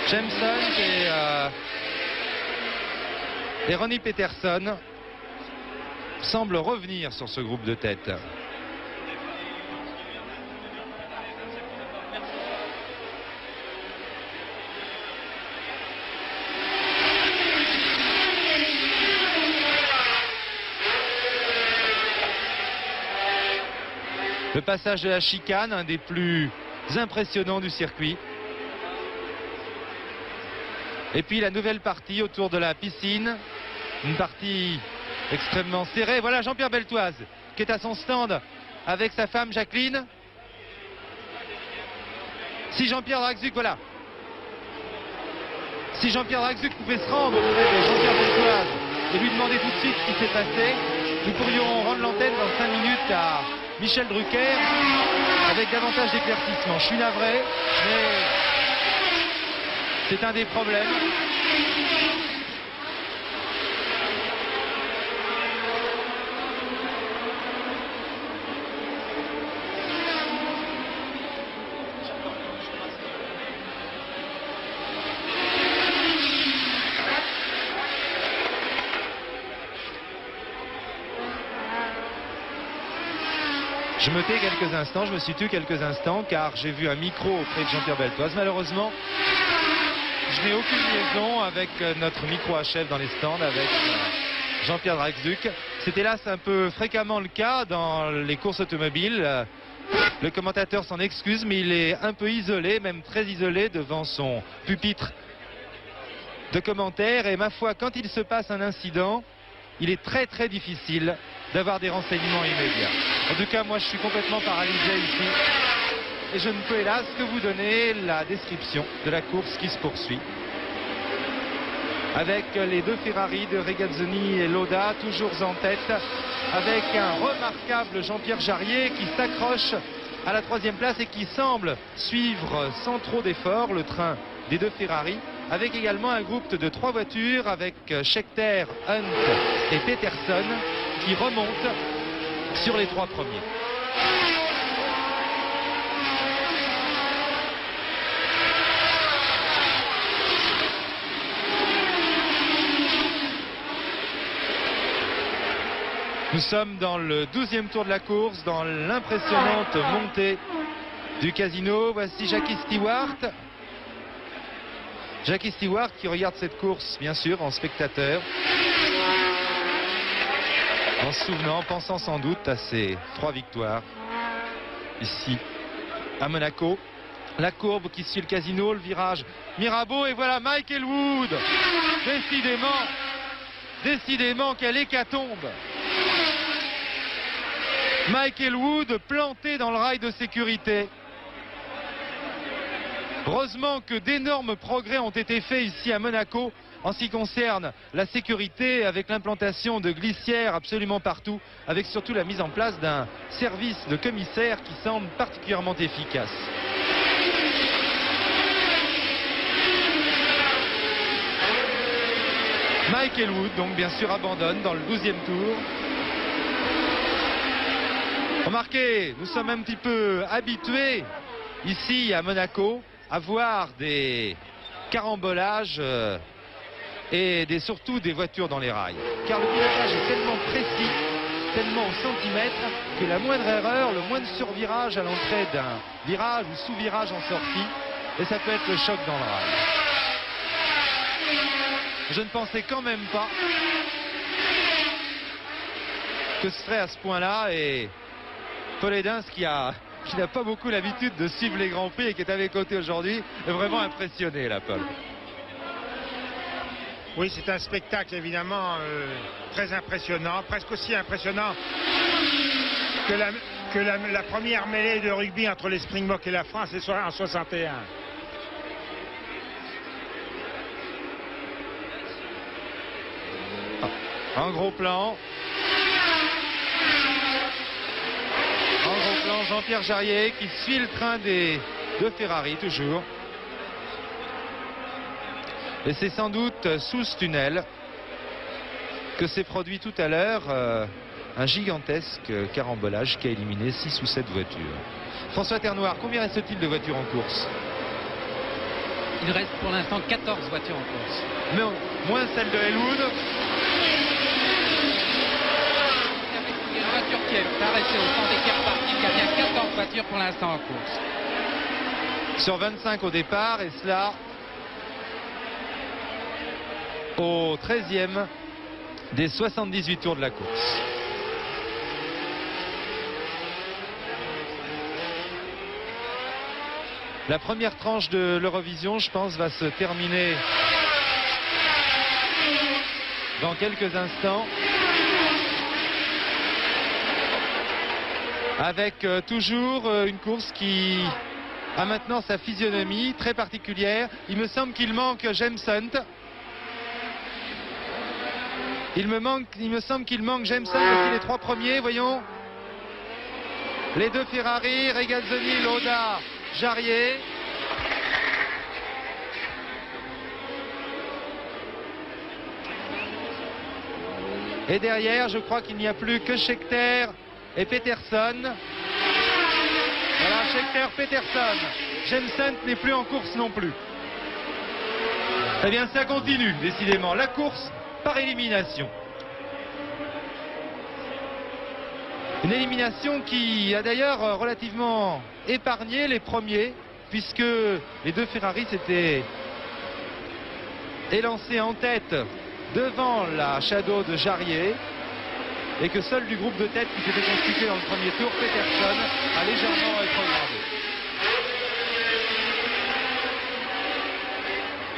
James Hunt et Ronnie Peterson semblent revenir sur ce groupe de tête. Le passage de la chicane, un des plus impressionnants du circuit. Et puis la nouvelle partie autour de la piscine, une partie extrêmement serrée. Voilà Jean-Pierre Beltoise qui est à son stand avec sa femme Jacqueline. Si Jean-Pierre Draxuc, voilà. Si Jean-Pierre Draxuc pouvait se rendre auprès de Jean-Pierre Beltoise et lui demander tout de suite ce qui s'est passé, nous pourrions rendre l'antenne dans 5 minutes à Michel Drucker avec davantage d'éclaircissement. Je suis navré, mais c'est un des problèmes. Je me tais quelques instants, je me situe quelques instants car j'ai vu un micro auprès de Jean-Pierre Beltoise. Malheureusement, je n'ai aucune liaison avec notre micro à chef dans les stands, avec Jean-Pierre Draxuc. C'est hélas un peu fréquemment le cas dans les courses automobiles. Le commentateur s'en excuse, mais il est un peu isolé, même très isolé devant son pupitre de commentaires. Et ma foi, quand il se passe un incident, il est très très difficile d'avoir des renseignements immédiats. En tout cas, moi je suis complètement paralysé ici et je ne peux hélas que vous donner la description de la course qui se poursuit. Avec les deux Ferrari de Regazzoni et Lauda toujours en tête, avec un remarquable Jean-Pierre Jarier qui s'accroche à la 3e place et qui semble suivre sans trop d'efforts le train des deux Ferrari, avec également un groupe de 3 voitures avec Scheckter, Hunt et Peterson qui remontent sur les 3 premiers. Nous sommes dans le 12e tour de la course, dans l'impressionnante montée du casino. Voici Jackie Stewart. Jackie Stewart qui regarde cette course, bien sûr, en spectateur. En se souvenant, pensant sans doute à ses 3 victoires ici à Monaco. La courbe qui suit le casino, le virage Mirabeau et voilà Mike Elwood. Décidément quelle hécatombe. Mike Elwood planté dans le rail de sécurité. Heureusement que d'énormes progrès ont été faits ici à Monaco en ce qui concerne la sécurité, avec l'implantation de glissières absolument partout, avec surtout la mise en place d'un service de commissaires qui semble particulièrement efficace. Mike Elwood, donc bien sûr, abandonne dans le 12e tour. Remarquez, nous sommes un petit peu habitués ici à Monaco à voir des carambolages et surtout des voitures dans les rails. Car le pilotage est tellement précis, tellement au centimètre, que la moindre erreur, le moindre survirage à l'entrée d'un virage ou sous-virage en sortie, et ça peut être le choc dans le rail. Je ne pensais quand même pas que ce serait à ce point-là, et Paul Hedins qui n'a pas beaucoup l'habitude de suivre les Grands Prix et qui est à mes côtés aujourd'hui, est vraiment impressionné là, Paul. Oui, c'est un spectacle évidemment très impressionnant, presque aussi impressionnant que la première mêlée de rugby entre les Springboks et la France en 61. En gros plan. Jean-Pierre Jarier qui suit le train de Ferrari toujours. Et c'est sans doute sous ce tunnel que s'est produit tout à l'heure un gigantesque carambolage qui a éliminé 6 ou 7 voitures. François Ternoir, combien reste-t-il de voitures en course? Il reste pour l'instant 14 voitures en course. Mais moins celle de Elwood. Il y a une voiture qui est arrêtée au centre des tiers parties. Il y a bien 14 voitures pour l'instant en course. Sur 25 au départ, et cela au 13e des 78 tours de la course. La première tranche de l'Eurovision, je pense, va se terminer dans quelques instants. Avec toujours une course qui a maintenant sa physionomie très particulière. Il me semble qu'il manque James Hunt. Il me semble qu'il manque James Hunt aussi, les 3 premiers, voyons. Les 2 Ferrari, Regazzoni, Lauda, Jarier. Et derrière, je crois qu'il n'y a plus que Scheckter et Peterson. Voilà, Scheckter, Peterson. James Hunt n'est plus en course non plus. Eh bien, ça continue, décidément. La course par élimination. Une élimination qui a d'ailleurs relativement épargné les premiers, puisque les 2 Ferrari s'étaient élancés en tête devant la Shadow de Jarier, et que seul du groupe de tête qui s'était constitué dans le premier tour, Peterson, a légèrement rétrogradé.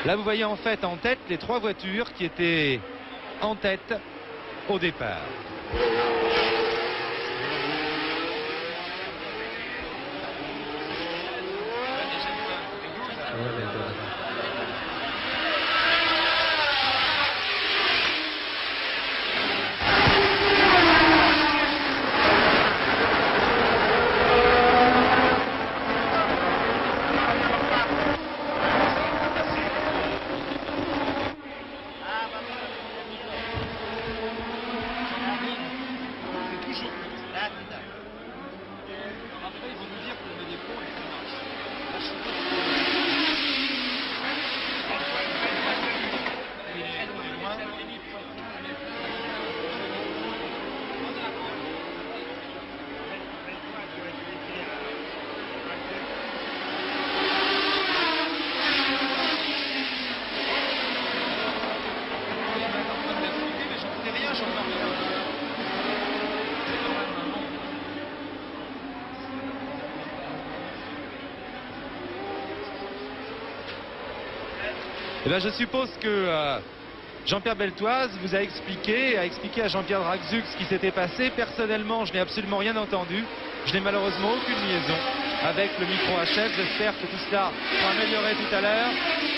Là, vous voyez en fait en tête les 3 voitures qui étaient en tête au départ. Eh bien, je suppose que Jean-Pierre Beltoise vous a expliqué à Jean-Pierre Draxux ce qui s'était passé. Personnellement, je n'ai absolument rien entendu. Je n'ai malheureusement aucune liaison avec le micro HF. J'espère que tout cela sera amélioré tout à l'heure.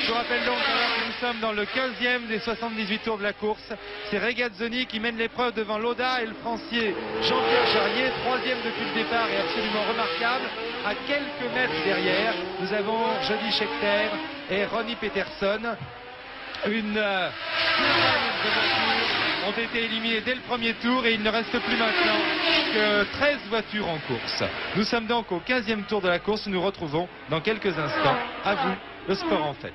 Je vous rappelle donc que nous sommes dans le 15e des 78 tours de la course. C'est Regazzoni qui mène l'épreuve devant Lauda et le Français Jean-Pierre Jarier, 3e depuis le départ et absolument remarquable. À quelques mètres derrière, nous avons Jody Scheckter et Ronnie Peterson. Une quinzaine de voitures ont été éliminées dès le premier tour et il ne reste plus maintenant que 13 voitures en course. Nous sommes donc au 15e tour de la course. Nous nous retrouvons dans quelques instants. À vous, le sport en fait.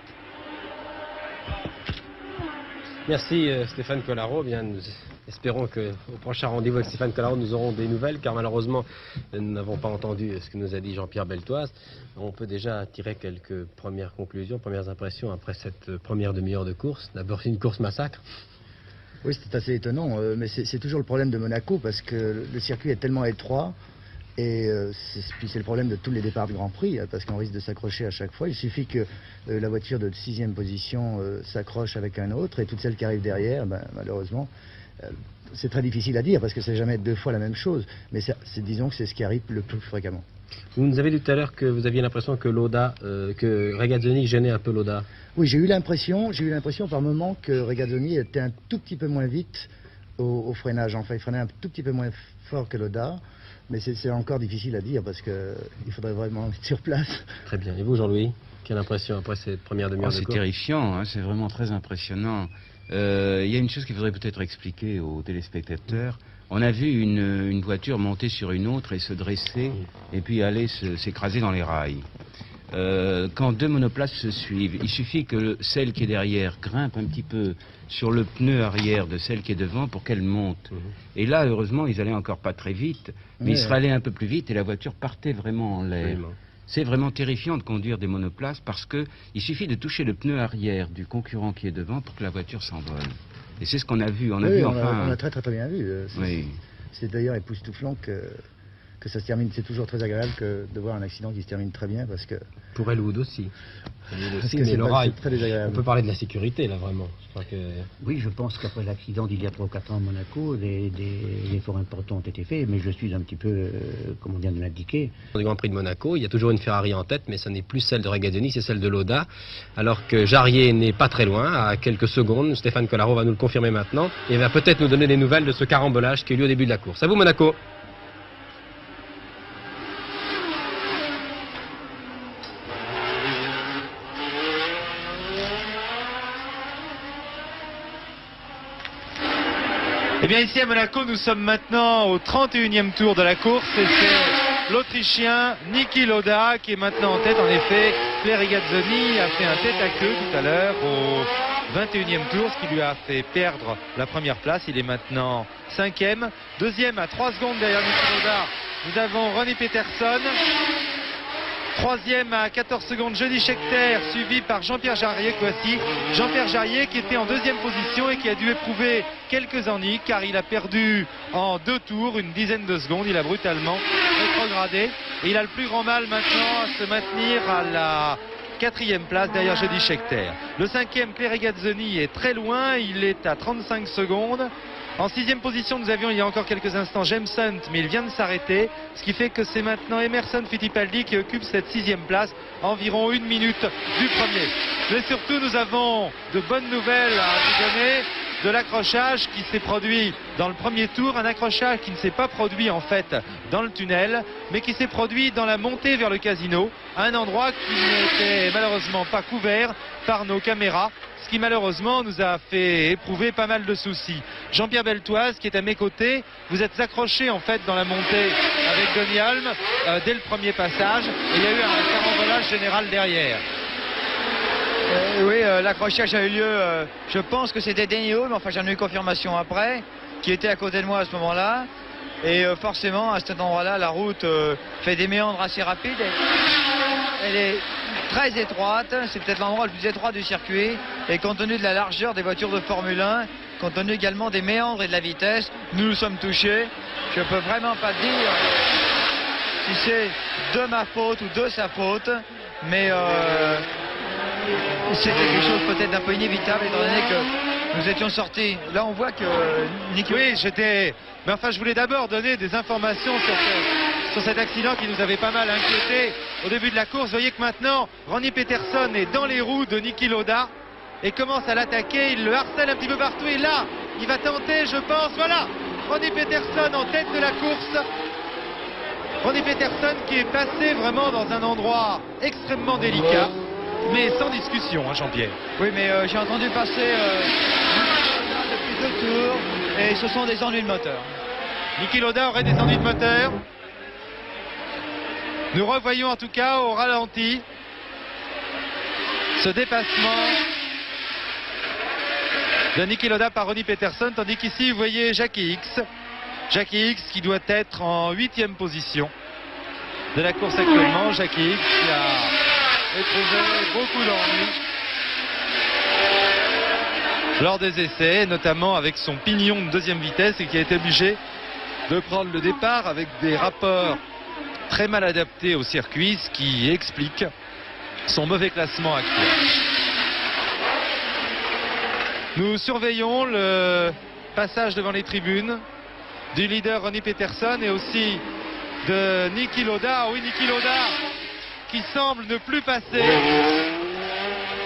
Merci Stéphane Collaro. Bien, nous espérons qu'au prochain rendez-vous avec Stéphane Collaro, nous aurons des nouvelles, car malheureusement, nous n'avons pas entendu ce que nous a dit Jean-Pierre Beltoise. On peut déjà tirer quelques premières conclusions, premières impressions après cette première demi-heure de course. D'abord, c'est une course massacre. Oui, c'est assez étonnant, mais c'est toujours le problème de Monaco, parce que le circuit est tellement étroit. Et puis c'est le problème de tous les départs de Grand Prix, parce qu'on risque de s'accrocher à chaque fois. Il suffit que la voiture de 6e position s'accroche avec un autre, et toutes celles qui arrivent derrière, malheureusement, c'est très difficile à dire, parce que c'est jamais deux fois la même chose. Mais disons que c'est ce qui arrive le plus fréquemment. Vous nous avez dit tout à l'heure que vous aviez l'impression que que Regazzoni gênait un peu Lauda. Oui, j'ai eu l'impression par moment que Regazzoni était un tout petit peu moins vite au freinage. Enfin, il freinait un tout petit peu moins fort que Lauda. Mais c'est encore difficile à dire parce qu'il faudrait vraiment être sur place. Très bien. Et vous, Jean-Louis, quelle impression après cette première demi-heure de course? C'est terrifiant, hein, c'est vraiment très impressionnant. Il y a une chose qu'il faudrait peut-être expliquer aux téléspectateurs. On a vu une voiture monter sur une autre et se dresser et puis aller s'écraser dans les rails. Quand deux monoplaces se suivent, il suffit que celle qui est derrière grimpe un petit peu sur le pneu arrière de celle qui est devant pour qu'elle monte. Et là, heureusement, ils allaient encore pas très vite, mais ils seraient allés un peu plus vite et la voiture partait vraiment en l'air. C'est vraiment terrifiant de conduire des monoplaces parce que il suffit de toucher le pneu arrière du concurrent qui est devant pour que la voiture s'envole. Et c'est ce qu'on a vu. On a très bien vu. C'est d'ailleurs époustouflant que ça se termine. C'est toujours très agréable de voir un accident qui se termine très bien parce que... Pour Elwood aussi. Mais Laura, très désagréable. On peut parler de la sécurité là vraiment. Je crois que... Oui, je pense qu'après l'accident d'il y a 3 ou 4 ans à Monaco, des efforts importants ont été faits, mais je suis un petit peu, comme on vient de l'indiquer. Au Grand Prix de Monaco, il y a toujours une Ferrari en tête, mais ce n'est plus celle de Regazzoni, c'est celle de Lauda. Alors que Jarier n'est pas très loin, à quelques secondes. Stéphane Collaro va nous le confirmer maintenant et va peut-être nous donner des nouvelles de ce carambolage qui a eu lieu au début de la course. À vous Monaco. Eh bien ici à Monaco, nous sommes maintenant au 31e tour de la course et c'est l'Autrichien Niki Lauda qui est maintenant en tête. En effet, Claire Regazzoni a fait un tête-à-queue tout à l'heure au 21e tour, ce qui lui a fait perdre la première place. Il est maintenant 5e. Deuxième à 3 secondes derrière Niki Lauda, nous avons Ronnie Peterson. Troisième à 14 secondes, Jody Scheckter, suivi par Jean-Pierre Jarier. Voici Jean-Pierre Jarier qui était en 2e position et qui a dû éprouver quelques ennuis car il a perdu en 2 tours une dizaine de secondes. Il a brutalement rétrogradé et il a le plus grand mal maintenant à se maintenir à la 4e place derrière Jody Scheckter. Le 5e, Claire Regazzoni, est très loin, il est à 35 secondes. En 6e position, nous avions il y a encore quelques instants James Hunt, mais il vient de s'arrêter. Ce qui fait que c'est maintenant Emerson Fittipaldi qui occupe cette 6e place, à environ 1 minute du premier. Mais surtout, nous avons de bonnes nouvelles à vous donner. De l'accrochage qui s'est produit dans le premier tour, un accrochage qui ne s'est pas produit en fait dans le tunnel, mais qui s'est produit dans la montée vers le casino, à un endroit qui n'était malheureusement pas couvert par nos caméras, ce qui malheureusement nous a fait éprouver pas mal de soucis. Jean-Pierre Beltoise qui est à mes côtés, vous êtes accroché en fait dans la montée avec Donny Halm dès le premier passage, et il y a eu un carambolage général derrière. Oui, l'accrochage a eu lieu, je pense que c'était Denny Hulme, enfin j'en ai eu confirmation après, qui était à côté de moi à ce moment-là. Et forcément, à cet endroit-là, la route fait des méandres assez rapides. Elle est très étroite, c'est peut-être l'endroit le plus étroit du circuit. Et compte tenu de la largeur des voitures de Formule 1, compte tenu également des méandres et de la vitesse, nous nous sommes touchés. Je ne peux vraiment pas dire si c'est de ma faute ou de sa faute, mais... c'était quelque chose peut-être d'un peu inévitable étant donné que Nous étions sortis. Là, on voit que Niki... Oui, j'étais... Mais enfin, je voulais d'abord donner des informations sur cet accident qui nous avait pas mal inquiété au début de la course. Vous voyez que maintenant, Ronnie Peterson est dans les roues de Niki Lauda et commence à l'attaquer. Il le harcèle un petit peu partout. Et là, il va tenter, je pense. Voilà, Ronnie Peterson en tête de la course. Ronnie Peterson qui est passé vraiment dans un endroit extrêmement délicat, mais sans discussion, hein, Jean-Pierre. Oui, mais j'ai entendu passer depuis 2 tours et ce sont des ennuis de moteur. Niki Lauda aurait des ennuis de moteur. Nous revoyons en tout cas au ralenti ce dépassement de Niki Lauda par Ronnie Peterson, tandis qu'ici vous voyez Jackie Hicks. Jackie Hicks qui doit être en 8e position de la course actuellement. Jackie Hicks qui a éprouvé beaucoup d'ennuis lors des essais, notamment avec son pignon de 2e vitesse et qui a été obligé de prendre le départ avec des rapports très mal adaptés au circuit, ce qui explique son mauvais classement actuel. Nous surveillons le passage devant les tribunes du leader Ronnie Peterson et aussi de Niki Lauda. Oui, Niki Lauda qui semble ne plus passer.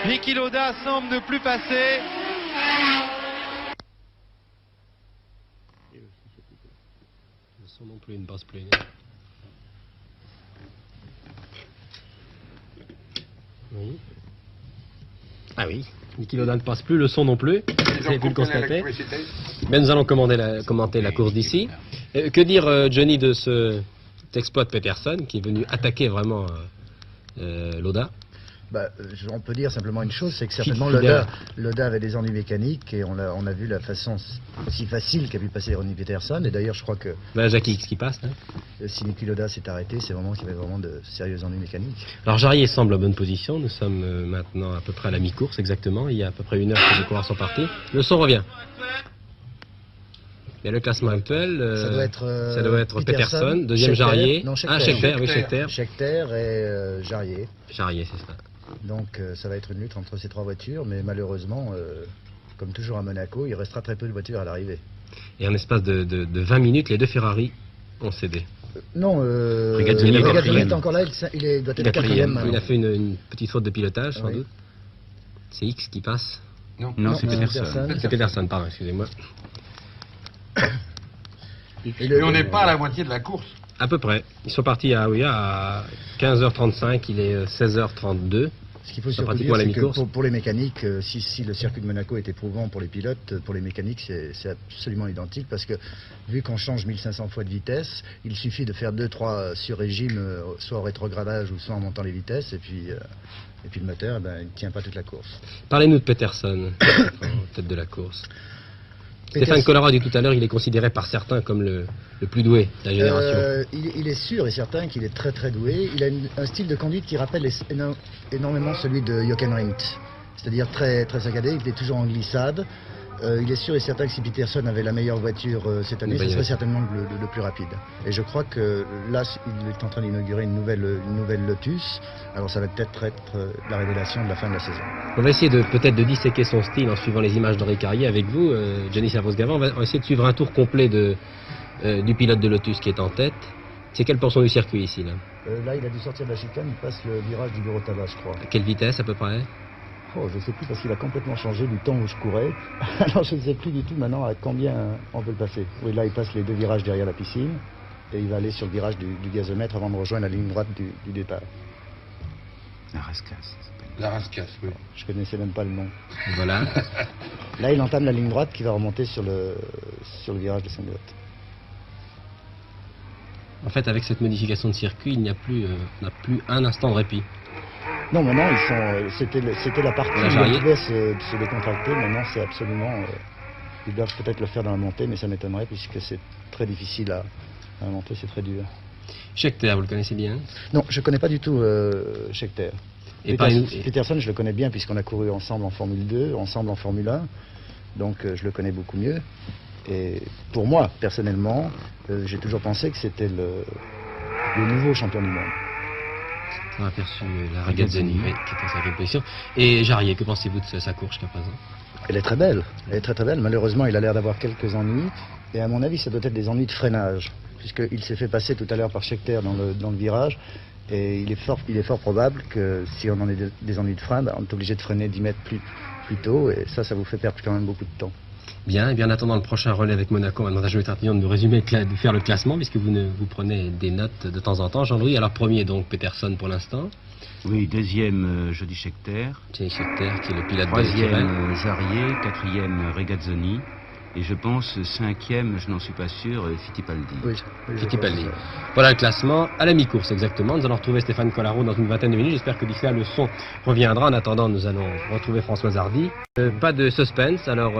Niki Lauda semble ne plus passer. Le son non plus ne passe plus. Oui. Ah oui, Niki Lauda ne passe plus, le son non plus. Vous avez pu le constater. Mais nous allons commenter la course d'ici. Que dire, Johnny, de cet exploit de Peterson qui est venu attaquer vraiment Lauda? On peut dire simplement une chose, c'est que certainement Lauda avait des ennuis mécaniques et on a vu la façon aussi facile qu'a pu passer Ronnie Peterson. Et d'ailleurs, je crois que Jackie Hicks qui passe. Hein. Si Niki Lauda s'est arrêté, c'est vraiment qu'il y avait vraiment de sérieux ennuis mécaniques. Alors Jarier semble en bonne position. Nous sommes maintenant à peu près à la mi-course exactement. Il y a à peu près 1 heure que les coureurs sont partis. Le son revient. Et le classement actuel, ça doit être Peterson, deuxième Jarier. Scheckter, oui, Scheckter. Scheckter et Jarier. Jarier, c'est ça. Donc ça va être une lutte entre ces 3 voitures, mais malheureusement, comme toujours à Monaco, il restera très peu de voitures à l'arrivée. Et en espace de 20 minutes, les 2 Ferrari ont cédé. Non, Regazzoni est encore là, il doit être 4e. Il a fait une petite faute de pilotage, sans doute. C'est X qui passe. Non, c'est Peterson. C'est Peterson, pardon, excusez-moi. Mais on n'est pas à la moitié de la course. À peu près. Ils sont partis à 15h35, il est 16h32. Ce qu'il faut surtout dire, c'est que pour les mécaniques, si le circuit de Monaco est éprouvant pour les pilotes, pour les mécaniques, c'est absolument identique parce que vu qu'on change 1500 fois de vitesse, il suffit de faire 2-3 sur-régimes, soit au rétrogradage ou soit en montant les vitesses, et puis le moteur, il ne tient pas toute la course. Parlez-nous de Peterson, en tête de la course. Stéphane Collara dit tout à l'heure, il est considéré par certains comme le plus doué de la génération. Il est sûr et certain qu'il est très très doué. Il a un style de conduite qui rappelle énormément celui de Jochen Rindt. C'est-à-dire très, très saccadé, il est toujours en glissade. Il est sûr et certain que si Peterson avait la meilleure voiture cette année, ce serait certainement le plus rapide. Et je crois que là, il est en train d'inaugurer une nouvelle Lotus. Alors ça va peut-être être la révélation de la fin de la saison. On va essayer peut-être de disséquer son style en suivant les images d'Henri Carrier avec vous, Gianni Servoz-Gavin. On va essayer de suivre un tour complet du pilote de Lotus qui est en tête. C'est quelle portion du circuit ici là il a dû sortir de la chicane, il passe le virage du bureau de tabac, je crois. À quelle vitesse à peu près? Je ne sais plus parce qu'il a complètement changé du temps où je courais. Alors je ne sais plus du tout maintenant à combien on peut le passer. Oui, là il passe les 2 virages derrière la piscine et il va aller sur le virage du gazomètre avant de rejoindre la ligne droite du départ. La Rascasse. La Rascasse, oui. Je connaissais même pas le nom. Voilà. Là il entame la ligne droite qui va remonter sur le virage de Saint-Goth. En fait, avec cette modification de circuit, il n'y a plus un instant de répit. Non, maintenant, c'était la partie où ils pouvaient se décontracter. Maintenant, c'est absolument... ils doivent peut-être le faire dans la montée, mais ça m'étonnerait puisque c'est très difficile à monter, c'est très dur. Scheckter, vous le connaissez bien? Non, je ne connais pas du tout Scheckter. Peterson, je le connais bien puisqu'on a couru ensemble en Formule 2, ensemble en Formule 1. Donc, je le connais beaucoup mieux. Et pour moi, personnellement, j'ai toujours pensé que c'était le nouveau champion du monde. On a aperçu la Regazzoni, qui est en 5e position. Et Jarier, que pensez-vous de sa course jusqu'à présent? Elle est très belle. Elle est très très belle. Malheureusement, il a l'air d'avoir quelques ennuis. Et à mon avis, ça doit être des ennuis de freinage. Puisqu'il s'est fait passer tout à l'heure par Scheckter dans le virage. Et il est fort probable que si on en a des ennuis de frein, on est obligé de freiner 10 mètres plus tôt. Et ça vous fait perdre quand même beaucoup de temps. Bien, et bien en attendant le prochain relais avec Monaco, maintenant je vais Tartillon de nous résumer, de faire le classement, puisque vous prenez des notes de temps en temps. Jean-Louis, alors premier donc Peterson pour l'instant. Oui, deuxième Jody Scheckter. Jody Scheckter qui est le pilote de troisième Jarier, quatrième Regazzoni. Et je pense cinquième, je n'en suis pas sûr, Fittipaldi. Oui, Fittipaldi. Voilà le classement à la mi-course exactement. Nous allons retrouver Stéphane Collaro dans une vingtaine de minutes. J'espère que d'ici là le son reviendra. En attendant, nous allons retrouver Françoise Hardy. Pas de suspense. Alors,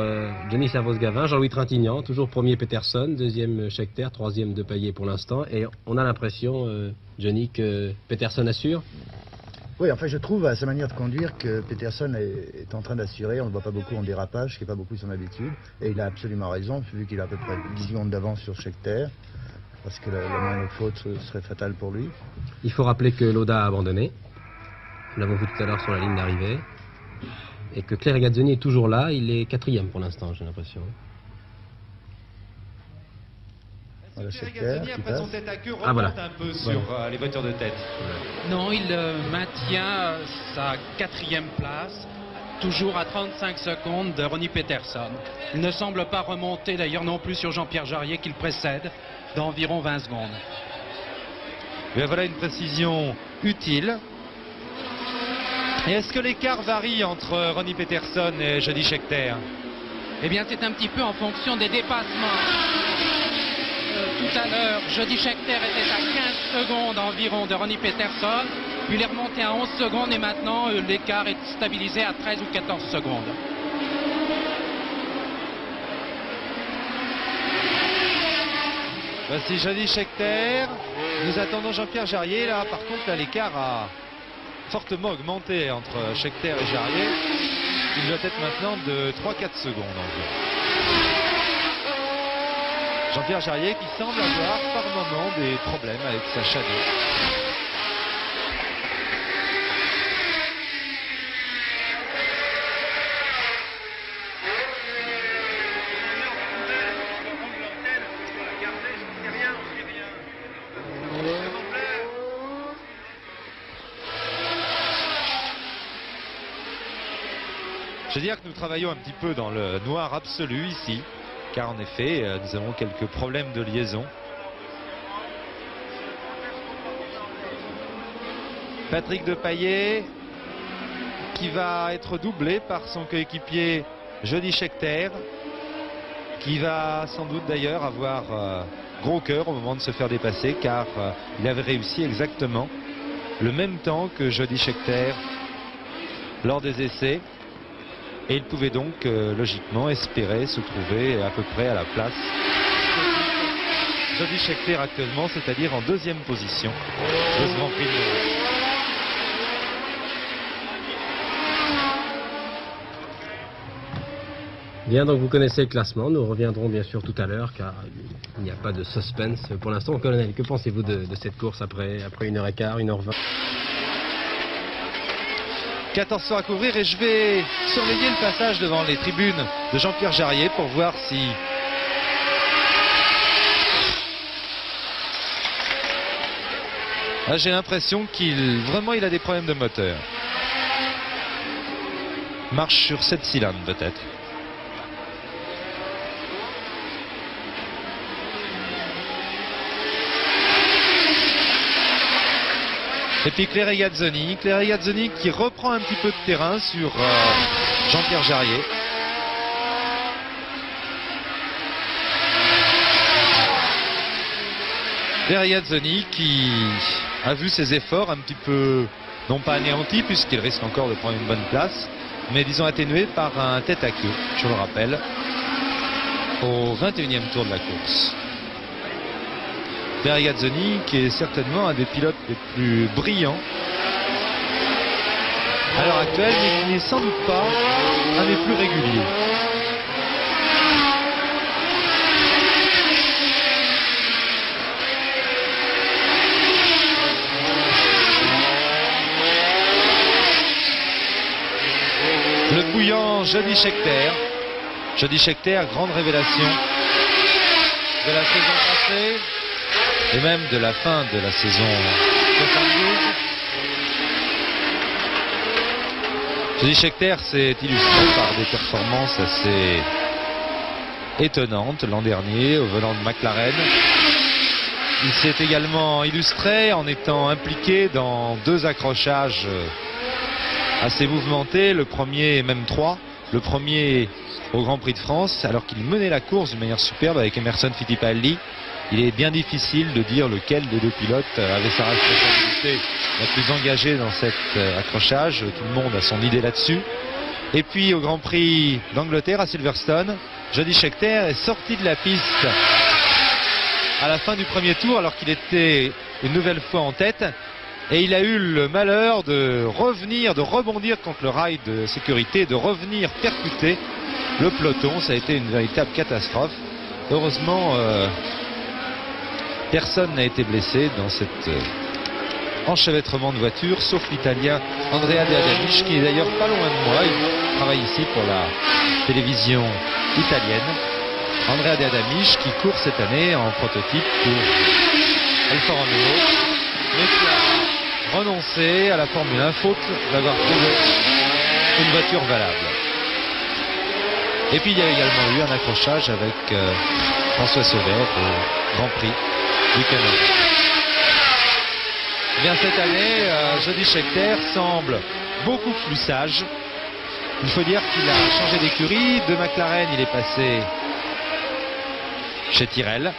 Johnny Servoz-Gavin, Jean-Louis Trintignant, toujours premier Peterson, deuxième Scheckter, troisième Depailler pour l'instant. Et on a l'impression, Johnny, que Peterson assure. Oui, enfin, je trouve à sa manière de conduire que Peterson est en train d'assurer. On ne le voit pas beaucoup en dérapage, ce qui n'est pas beaucoup son habitude. Et il a absolument raison, vu qu'il a à peu près 10 secondes d'avance sur Scheckter, parce que la moindre faute serait fatale pour lui. Il faut rappeler que Lauda a abandonné. Nous l'avons vu tout à l'heure sur la ligne d'arrivée. Et que Claire Regazzoni est toujours là. Il est quatrième pour l'instant, j'ai l'impression. Voilà, Regazzoni, après son tête à queue, remonte voilà. un peu sur les voitures de tête. Non, il maintient sa quatrième place, toujours à 35 secondes de Ronnie Peterson. Il ne semble pas remonter d'ailleurs non plus sur Jean-Pierre Jarier qui le précède d'environ 20 secondes. Mais voilà une précision utile. Et est-ce que l'écart varie entre Ronnie Peterson et Jody Scheckter? Eh bien, c'est un petit peu en fonction des dépassements. Tout à l'heure, Jody Scheckter était à 15 secondes environ de Ronnie Peterson, puis il est remonté à 11 secondes et maintenant l'écart est stabilisé à 13 ou 14 secondes. Voici Jody Scheckter. Nous attendons Jean-Pierre Jarier. Là, par contre, là, l'écart a fortement augmenté entre Scheckter et Jarier. Il doit être maintenant de 3-4 secondes environ. Jean-Pierre Jarier qui semble avoir par moment des problèmes avec sa Shadow. Je veux dire que nous travaillons un petit peu dans le noir absolu ici, car en effet, nous avons quelques problèmes de liaison. Patrick Depailler, qui va être doublé par son coéquipier Jody Scheckter, qui va sans doute d'ailleurs avoir gros cœur au moment de se faire dépasser, car il avait réussi exactement le même temps que Jody Scheckter lors des essais. Et il pouvait donc logiquement espérer se trouver à peu près à la place Jody Scheckter actuellement, c'est-à-dire en deuxième position de ce Grand Prix de Monaco. Bien, donc vous connaissez le classement. Nous reviendrons bien sûr tout à l'heure, car il n'y a pas de suspense pour l'instant. Colonel, que pensez-vous de cette course après 1h15, 1h20? 14 tours à couvrir et je vais surveiller le passage devant les tribunes de Jean-Pierre Jarier pour voir si j'ai l'impression qu'il a des problèmes de moteur. Marche sur 7 cylindres peut-être. Et puis Claire Regazzoni qui reprend un petit peu de terrain sur Jean-Pierre Jarier. Claire Regazzoni qui a vu ses efforts un petit peu, non pas anéantis puisqu'il risque encore de prendre une bonne place, mais disons atténués par un tête à queue, je le rappelle, au 21e tour de la course. Regazzoni qui est certainement un des pilotes les plus brillants à l'heure actuelle, mais qui n'est sans doute pas un des plus réguliers. Le bouillant Jody Scheckter. Jody Scheckter, grande révélation de la saison passée et même de la fin de la saison 72. Jody Scheckter s'est illustré par des performances assez étonnantes l'an dernier au venant de McLaren. Il s'est également illustré en étant impliqué dans 2 accrochages assez mouvementés, le premier et même 3. Le premier au Grand Prix de France alors qu'il menait la course d'une manière superbe avec Emerson Fittipaldi. Il est bien difficile de dire lequel des 2 pilotes avait sa responsabilité la plus engagée dans cet accrochage. Tout le monde a son idée là-dessus. Et puis au Grand Prix d'Angleterre à Silverstone, Jody Scheckter est sorti de la piste à la fin du premier tour alors qu'il était une nouvelle fois en tête. Et il a eu le malheur de rebondir contre le rail de sécurité, de revenir percuter le peloton. Ça a été une véritable catastrophe. Heureusement, personne n'a été blessé dans cet enchevêtrement de voitures, sauf l'Italien Andrea De Adamisch, qui est d'ailleurs pas loin de moi. Il travaille ici pour la télévision italienne. Andrea De Adamisch qui court cette année en prototype pour Alfa Romeo, mais qui a renoncé à la Formule 1 faute d'avoir trouvé une voiture valable. Et puis il y a également eu un accrochage avec François Sauver au Grand Prix du Canada. Bien cette année, Jody Scheckter semble beaucoup plus sage. Il faut dire qu'il a changé d'écurie. De McLaren, il est passé chez Tyrrell.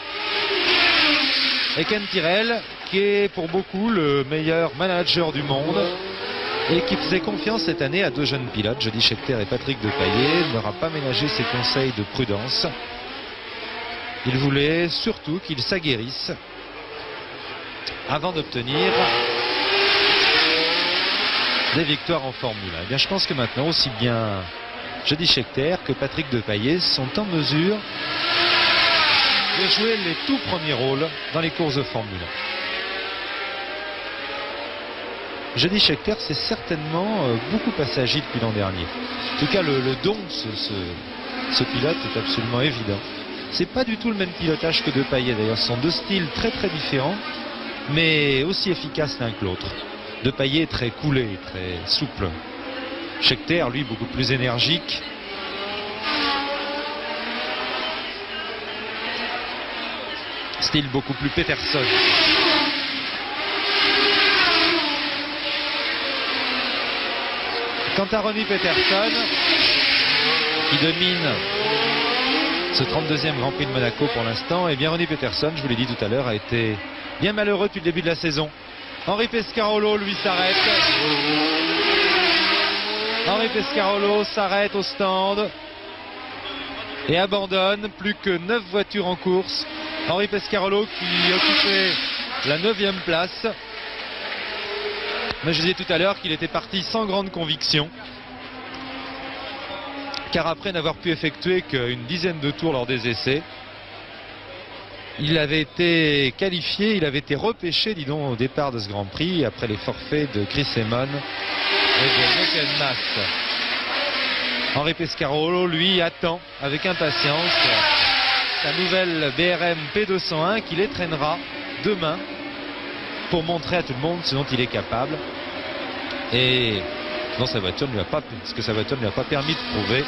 Et Ken Tyrrell, qui est pour beaucoup le meilleur manager du monde et qui faisait confiance cette année à 2 jeunes pilotes, Jody Scheckter et Patrick Depailler, n'aura pas ménagé ses conseils de prudence. Il voulait surtout qu'ils s'aguerrissent avant d'obtenir des victoires en Formule 1. Eh bien, je pense que maintenant, aussi bien Jody Scheckter que Patrick Depailler sont en mesure de jouer les tout premiers rôles dans les courses de Formule 1. Jody Scheckter s'est certainement beaucoup agi depuis l'an dernier. En tout cas, le don de ce pilote est absolument évident. C'est pas du tout le même pilotage que Depailler. D'ailleurs, ce sont 2 styles très très différents, mais aussi efficaces l'un que l'autre. Depailler est très coulé, très souple. Scheckter, lui, beaucoup plus énergique. Style beaucoup plus Peterson. Quant à Ronnie Peterson, qui domine ce 32e Grand Prix de Monaco pour l'instant, et bien Ronnie Peterson, je vous l'ai dit tout à l'heure, a été bien malheureux depuis le début de la saison. Henri Pescarolo, lui, s'arrête. Henri Pescarolo s'arrête au stand et abandonne. Plus que 9 voitures en course. Henri Pescarolo qui occupait la 9e place. Mais je disais tout à l'heure qu'il était parti sans grande conviction, car après n'avoir pu effectuer qu'une dizaine de tours lors des essais, il avait été qualifié, il avait été repêché, dis donc, au départ de ce Grand Prix, après les forfaits de Chris Amon et de Jochen Mass. Henri Pescarolo, lui, attend avec impatience sa nouvelle BRM P201 qui les traînera demain pour montrer à tout le monde ce dont il est capable. Et non, sa voiture ne lui a pas, ce que sa voiture ne lui a pas permis de prouver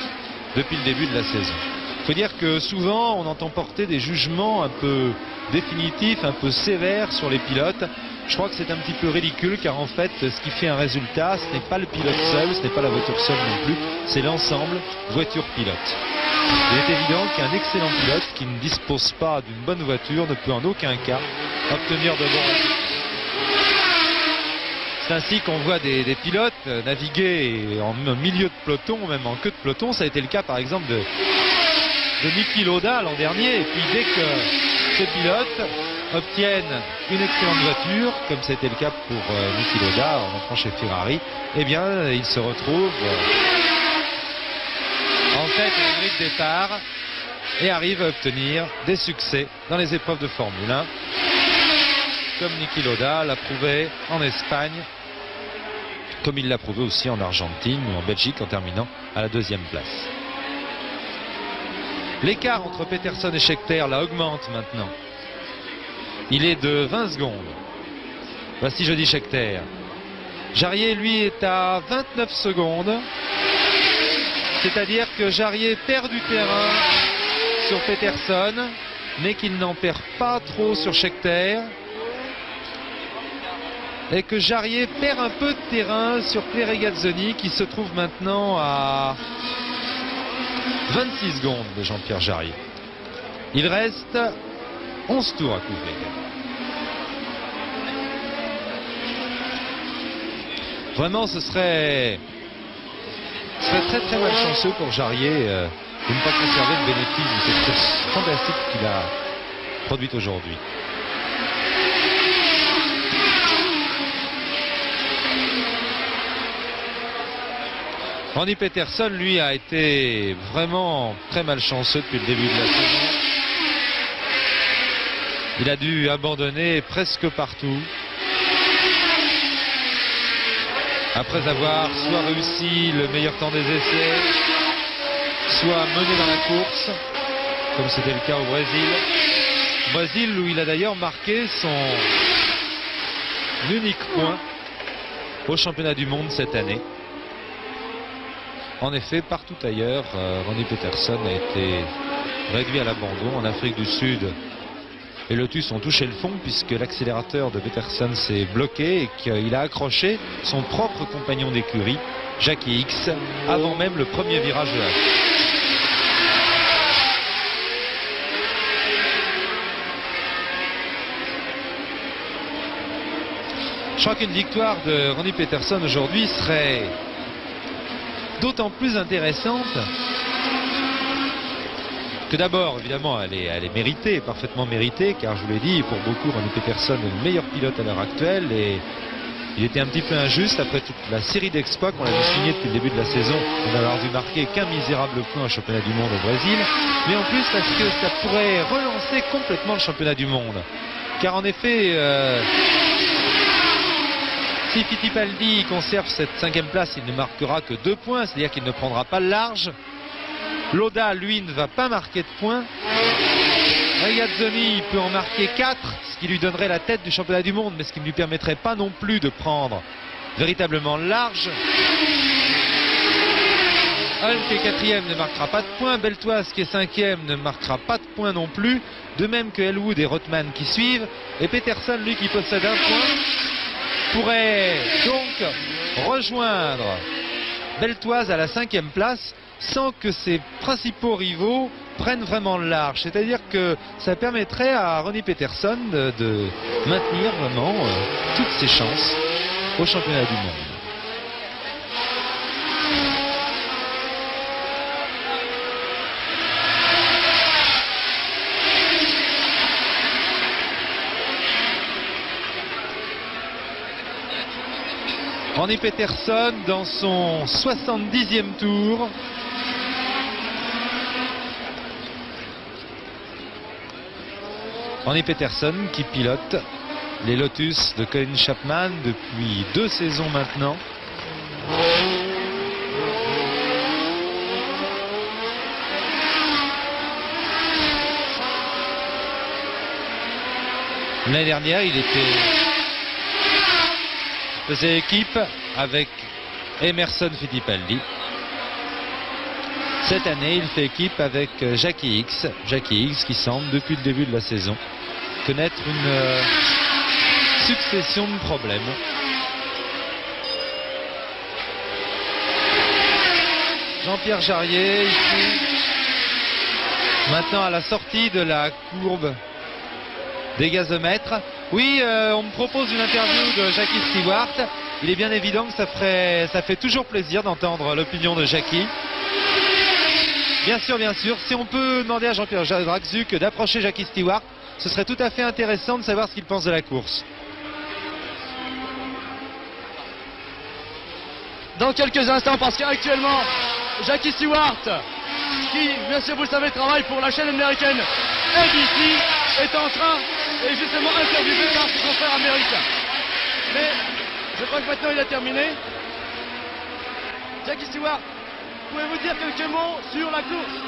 depuis le début de la saison. Il faut dire que souvent on entend porter des jugements un peu définitifs, un peu sévères sur les pilotes. Je crois que c'est un petit peu ridicule, car en fait ce qui fait un résultat, ce n'est pas le pilote seul, ce n'est pas la voiture seule non plus, c'est l'ensemble voiture-pilote. Il est évident qu'un excellent pilote qui ne dispose pas d'une bonne voiture ne peut en aucun cas obtenir de bons résultats. C'est ainsi qu'on voit des pilotes naviguer en milieu de peloton, même en queue de peloton. Ça a été le cas par exemple de Niki Lauda l'an dernier. Et puis dès que ces pilotes obtiennent une excellente voiture, comme c'était le cas pour Niki Lauda en entrant chez Ferrari, eh bien ils se retrouvent en tête de grille de départ et arrivent à obtenir des succès dans les épreuves de Formule 1. Comme Niki Lauda l'a prouvé en Espagne, comme il l'a prouvé aussi en Argentine ou en Belgique en terminant à la 2e place. L'écart entre Peterson et Scheckter là augmente maintenant. Il est de 20 secondes. Voici Jody Scheckter. Jarier, lui, est à 29 secondes. C'est-à-dire que Jarier perd du terrain sur Peterson, mais qu'il n'en perd pas trop sur Scheckter. Et que Jarier perd un peu de terrain sur Clay Regazzoni, qui se trouve maintenant à 26 secondes de Jean-Pierre Jarier. Il reste 11 tours à couvrir. Vraiment, ce serait très très malchanceux pour Jarier de ne pas conserver le bénéfice de cette course fantastique qu'il a produite aujourd'hui. Ronnie Peterson, lui, a été vraiment très malchanceux depuis le début de la saison. Il a dû abandonner presque partout. Après avoir soit réussi le meilleur temps des essais, soit mené dans la course, comme c'était le cas au Brésil. Brésil où il a d'ailleurs marqué son unique point au championnat du monde cette année. En effet, partout ailleurs, Ronnie Peterson a été réduit à l'abandon. En Afrique du Sud, les Lotus ont touché le fond puisque l'accélérateur de Peterson s'est bloqué et qu'il a accroché son propre compagnon d'écurie, Jackie Hicks, avant même le premier virage de la course. Je crois qu'une victoire de Ronnie Peterson aujourd'hui serait d'autant plus intéressante que d'abord, évidemment, elle est méritée, parfaitement méritée, car je vous l'ai dit, pour beaucoup, Ronnie Peterson est le meilleur pilote à l'heure actuelle et il était un petit peu injuste après toute la série d'exploits qu'on a vu signer depuis le début de la saison, on n'avoir vu marquer qu'un misérable point au championnat du monde au Brésil, mais en plus parce que ça pourrait relancer complètement le championnat du monde. Car en effet, si Fittipaldi conserve cette 5e place, il ne marquera que 2 points, c'est-à-dire qu'il ne prendra pas le large. Lauda, lui, ne va pas marquer de points. Regazzoni peut en marquer 4, ce qui lui donnerait la tête du championnat du monde, mais ce qui ne lui permettrait pas non plus de prendre véritablement le large. Hulk, qui est 4e, ne marquera pas de points. Beltoise, qui est 5e, ne marquera pas de points non plus. De même que Elwood et Rothman qui suivent. Et Peterson, lui, qui possède 1 point, pourrait donc rejoindre Beltoise à la 5e place sans que ses principaux rivaux prennent vraiment le large. C'est-à-dire que ça permettrait à Ronnie Peterson de maintenir vraiment toutes ses chances au championnat du monde. Ronnie Peterson dans son 70e tour. Ronnie Peterson qui pilote les Lotus de Colin Chapman depuis 2 saisons maintenant. L'année dernière, il faisait équipe avec Emerson Fittipaldi. Cette année, il fait équipe avec Jackie Hicks. Jackie Hicks qui semble, depuis le début de la saison, connaître une succession de problèmes. Jean-Pierre Jarier ici. Maintenant à la sortie de la courbe des gazomètres. Oui, on me propose une interview de Jackie Stewart. Il est bien évident que ça fait toujours plaisir d'entendre l'opinion de Jackie. Bien sûr, bien sûr. Si on peut demander à Jean-Pierre Draxuc d'approcher Jackie Stewart, ce serait tout à fait intéressant de savoir ce qu'il pense de la course. Dans quelques instants, parce qu'actuellement, Jackie Stewart, qui, bien sûr, vous le savez, travaille pour la chaîne américaine NBC, est en train, et justement interviewé par ses confrères américains. Mais je crois que maintenant il a terminé. Jackie Stewart, pouvez-vous dire quelques mots sur la course?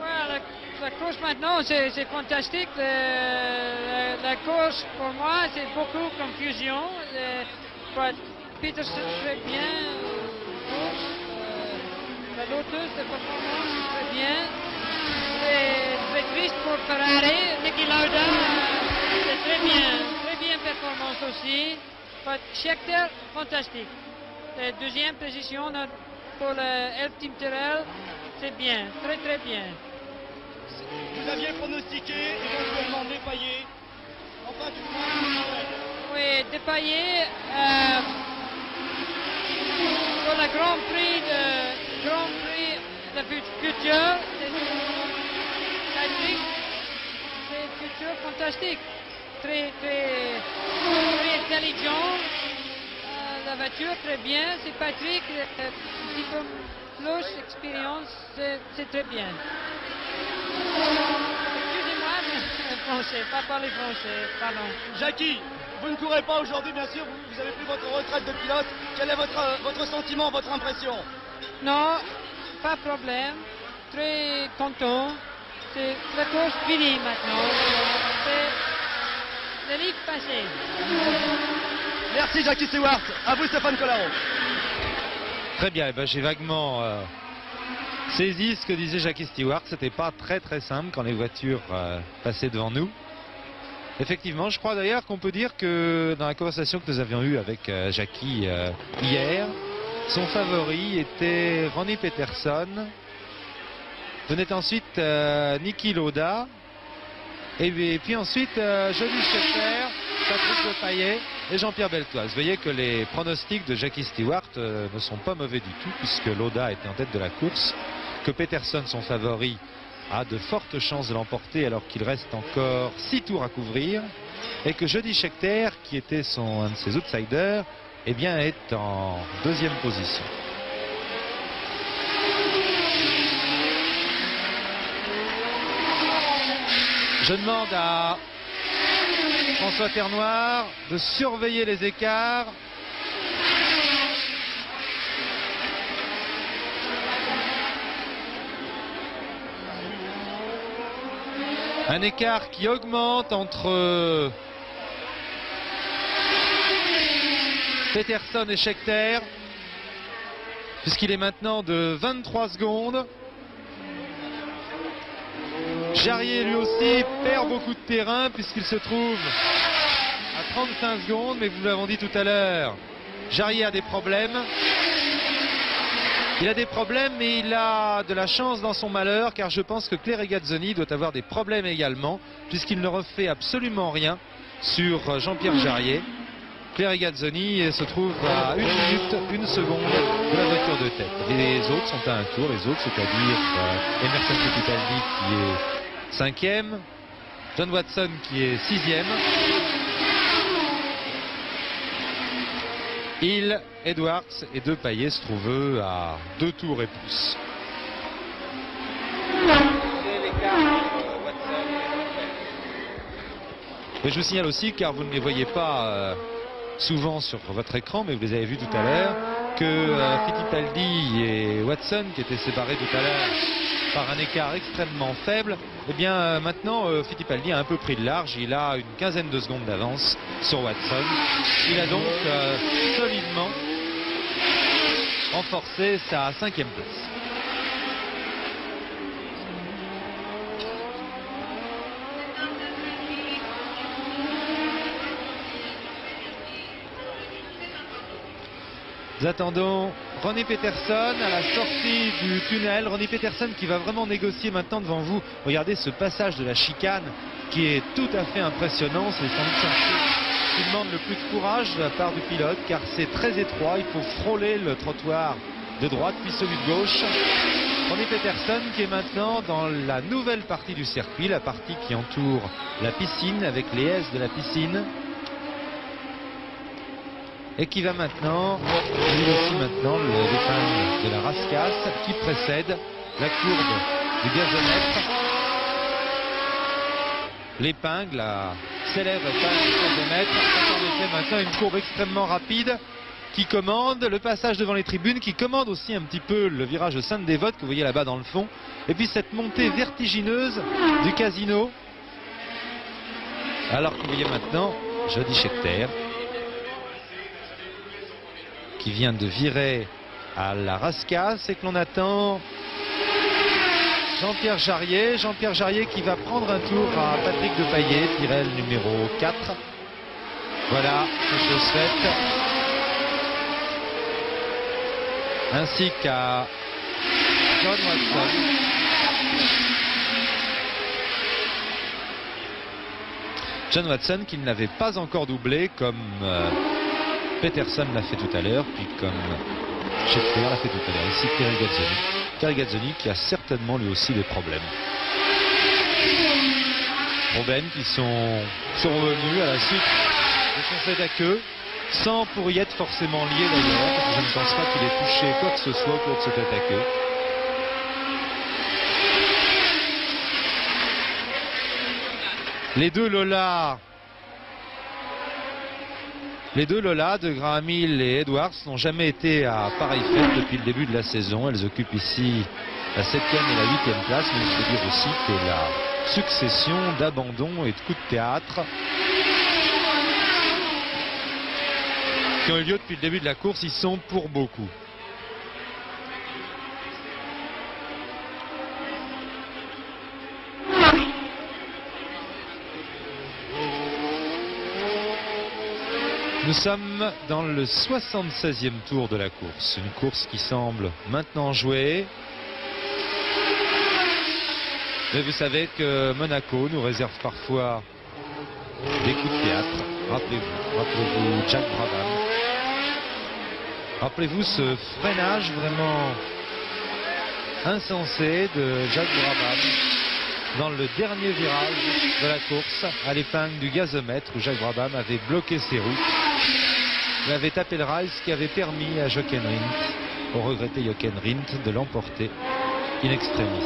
Ouais, la course maintenant, c'est fantastique. La course, pour moi, c'est beaucoup de confusion. Peterson très bien. La Lotus de performance très bien. C'est très triste pour Ferrari. Niki Lauda, c'est très bien performance aussi. Scheckter, fantastique. La deuxième position pour le Elf Team Tyrrell, c'est bien, très bien. Vous aviez pronostiqué éventuellement Dépaillé. Enfin, du moins. Oui, Dépaillé sur le Grand Prix de futur, c'est futur fantastique, très intelligent. La voiture très bien, c'est Patrick, un petit peu plus expérience, c'est très bien. Excusez-moi, mais français, pas parler français, pardon. Jackie, vous ne courez pas aujourd'hui, bien sûr, vous avez pris votre retraite de pilote. Quel est votre sentiment, votre impression? Non, pas de problème, très content. C'est la course finie maintenant. C'est le livre passé. Merci Jackie Stewart. À vous Stéphane Collaro. Très bien, j'ai vaguement saisi ce que disait Jackie Stewart. C'était pas très simple quand les voitures passaient devant nous. Effectivement, je crois d'ailleurs qu'on peut dire que dans la conversation que nous avions eue avec Jackie hier, son favori était Ronnie Peterson. Venait ensuite Niki Lauda. Et puis ensuite Jody Scheckter, Patrick Depailler et Jean-Pierre Beltoise. Vous voyez que les pronostics de Jackie Stewart ne sont pas mauvais du tout, puisque Lauda était en tête de la course, que Peterson, son favori, a de fortes chances de l'emporter alors qu'il reste encore 6 tours à couvrir, et que Jody Scheckter, qui était un de ses outsiders, eh bien, est en deuxième position. Je demande à François Ternoir de surveiller les écarts. Un écart qui augmente entre Peterson et Scheckter, puisqu'il est maintenant de 23 secondes. Jarier lui aussi perd beaucoup de terrain puisqu'il se trouve à 35 secondes, mais nous l'avons dit tout à l'heure, Jarier a des problèmes. Il a des problèmes, mais il a de la chance dans son malheur, car je pense que Claire Regazzoni doit avoir des problèmes également, puisqu'il ne refait absolument rien sur Jean-Pierre Jarier. Claire Regazzoni se trouve à 1 minute, 1 seconde de la voiture de tête. Les autres sont à un tour, les autres, c'est-à-dire Emerson Fittipaldi qui est 5e, John Watson qui est 6e, Hill, Edwards et Depailler se trouvent eux à 2 tours et plus. Et je vous signale aussi, car vous ne les voyez pas souvent sur votre écran, mais vous les avez vus tout à l'heure, que Fittipaldi et Watson, qui étaient séparés tout à l'heure par un écart extrêmement faible, eh bien maintenant Fittipaldi a un peu pris de large, il a une quinzaine de secondes d'avance sur Watson. Il a donc solidement renforcé sa 5e place. Nous attendons Ronnie Peterson à la sortie du tunnel. Ronnie Peterson qui va vraiment négocier maintenant devant vous. Regardez ce passage de la chicane qui est tout à fait impressionnant. C'est sans doute ce qui demande le plus de courage de la part du pilote, car c'est très étroit. Il faut frôler le trottoir de droite puis celui de gauche. Ronnie Peterson qui est maintenant dans la nouvelle partie du circuit, la partie qui entoure la piscine avec les haies de la piscine. Et qui va maintenant, lui aussi maintenant, l'épingle de la rascasse qui précède la courbe du gazomètre. L'épingle, la célèbre épingle du gazomètre, en effet maintenant une courbe extrêmement rapide. qui commande le passage devant les tribunes, qui commande aussi un petit peu le virage de Sainte-Dévote que vous voyez là-bas dans le fond. Et puis cette montée vertigineuse du Casino. Alors que vous voyez maintenant Jody Scheckter qui vient de virer à la Rascasse et que l'on attend Jean-Pierre Jarier. Jean-Pierre Jarier qui va prendre un tour à Patrick Depailler, Tyrrell numéro 4. Voilà, c'est chose faite. Ainsi qu'à John Watson. John Watson qui ne l'avait pas encore doublé comme Peterson l'a fait tout à l'heure, puis comme Scheckter l'a fait tout à l'heure. Ici Thierry Gazzoni. Thierry Gazzoni qui a certainement lui aussi des problèmes. Problèmes qui sont survenus à la suite de son fait à queue, sans pour y être forcément lié d'ailleurs, parce que je ne pense pas qu'il ait touché quoi que ce soit pour ce fait à queue. Les deux Lola de Graham Hill et Edwards n'ont jamais été à pareille fête depuis le début de la saison. Elles occupent ici la 7e et la 8e place, mais il faut dire aussi que la succession d'abandons et de coups de théâtre qui ont eu lieu depuis le début de la course y sont pour beaucoup. Nous sommes dans le 76e tour de la course. Une course qui semble maintenant jouée. Mais vous savez que Monaco nous réserve parfois des coups de théâtre. Rappelez-vous Jack Brabham. Rappelez-vous ce freinage vraiment insensé de Jack Brabham dans le dernier virage de la course à l'épingle du gazomètre où Jack Brabham avait bloqué ses roues. Il avait tapé le rail, ce qui avait permis à Jochen Rindt, au regretté Jochen Rindt, de l'emporter in extremis.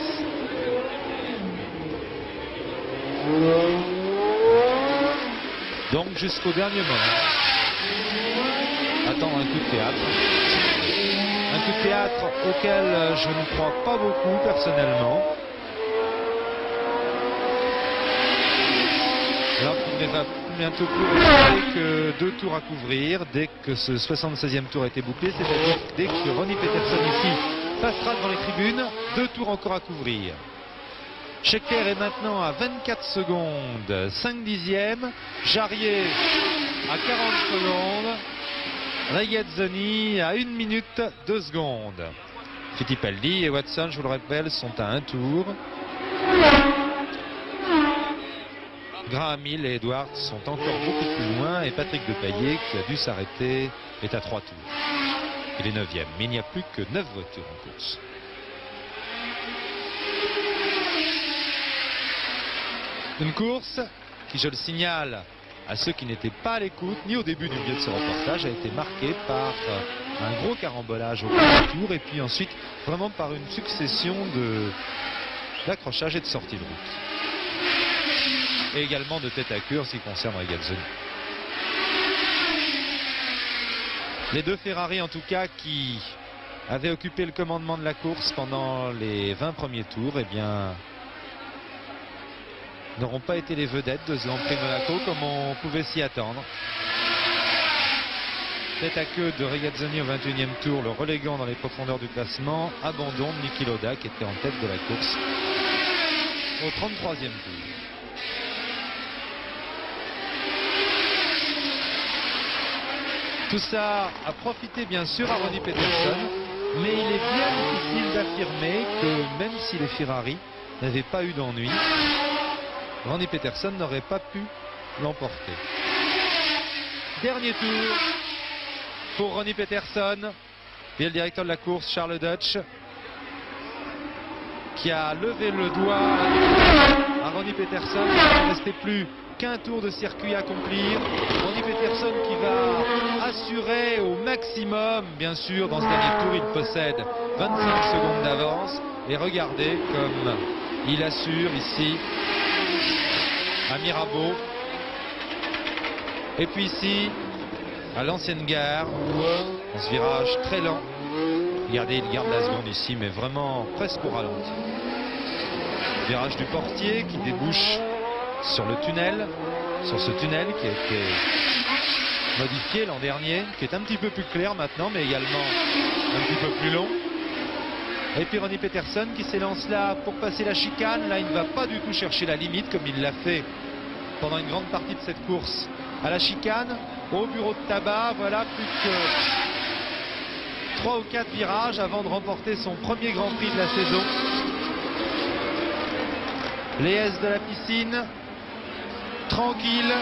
Donc jusqu'au dernier moment, attendre un coup de théâtre. Un coup de théâtre auquel je ne crois pas beaucoup personnellement. Alors qu'il ne va bientôt plus rester que 2 tours à couvrir dès que ce 76e tour a été bouclé, c'est-à-dire dès que Ronnie Peterson ici passera devant les tribunes, 2 tours encore à couvrir. Scheckter est maintenant à 24 secondes, 5 dixièmes, Jarier à 40 secondes, Regazzoni à 1 minute 2 secondes. Fittipaldi et Watson, je vous le rappelle, sont à 1 tour. Graham Hill et Edwards sont encore beaucoup plus loin et Patrick Depailler, qui a dû s'arrêter, est à 3 tours. Il est 9e, mais il n'y a plus que 9 voitures en course. Une course qui, je le signale à ceux qui n'étaient pas à l'écoute, ni au début du milieu de ce reportage, a été marquée par un gros carambolage au premier tour et puis ensuite vraiment par une succession d'accrochages et de sorties de route. Et également de tête à queue en ce qui concerne Regazzoni. Les 2 Ferrari en tout cas qui avaient occupé le commandement de la course pendant les 20 premiers tours, eh bien n'auront pas été les vedettes de ce Grand Prix Monaco comme on pouvait s'y attendre. Tête à queue de Regazzoni au 21e tour, le reléguant dans les profondeurs du classement. Abandon de Niki Lauda qui était en tête de la course au 33e tour. Tout ça a profité bien sûr à Ronnie Peterson, mais il est bien difficile d'affirmer que même si les Ferrari n'avaient pas eu d'ennui, Ronnie Peterson n'aurait pas pu l'emporter. Dernier tour pour Ronnie Peterson, et le directeur de la course Charles Dutch qui a levé le doigt à Ronnie Peterson. Il ne restait plus qu'un tour de circuit à accomplir. Ronnie Peterson qui va assurer au maximum, bien sûr, dans ce dernier tour, il possède 25 secondes d'avance. Et regardez comme il assure ici à Mirabeau. Et puis ici à l'ancienne gare, dans ce virage très lent. Regardez, il garde la seconde ici, mais vraiment presque au ralenti. Virage du portier qui débouche sur le tunnel, sur ce tunnel qui a été modifié l'an dernier, qui est un petit peu plus clair maintenant, mais également un petit peu plus long. Et puis Ronnie Peterson qui s'élance là pour passer la chicane. Là, il ne va pas du tout chercher la limite comme il l'a fait pendant une grande partie de cette course à la chicane. Au bureau de tabac, voilà, plus que 3 ou 4 virages avant de remporter son premier Grand Prix de la saison. Les S de la piscine, tranquille.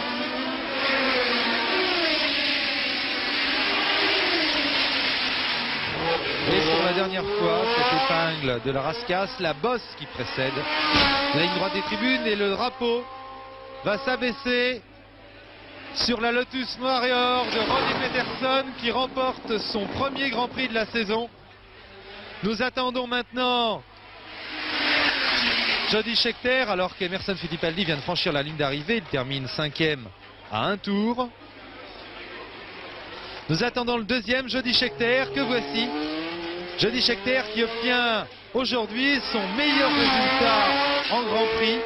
Et pour la dernière fois, cette épingle de la rascasse, la bosse qui précède la ligne droite des tribunes, et le drapeau va s'abaisser sur la Lotus Noir et Or de Ronnie Peterson qui remporte son premier Grand Prix de la saison. Nous attendons maintenant Jody Scheckter, alors qu'Emerson Fittipaldi vient de franchir la ligne d'arrivée. Il termine 5e à un tour. Nous attendons le deuxième, Jody Scheckter, que voici. Jody Scheckter qui obtient aujourd'hui son meilleur résultat en Grand Prix.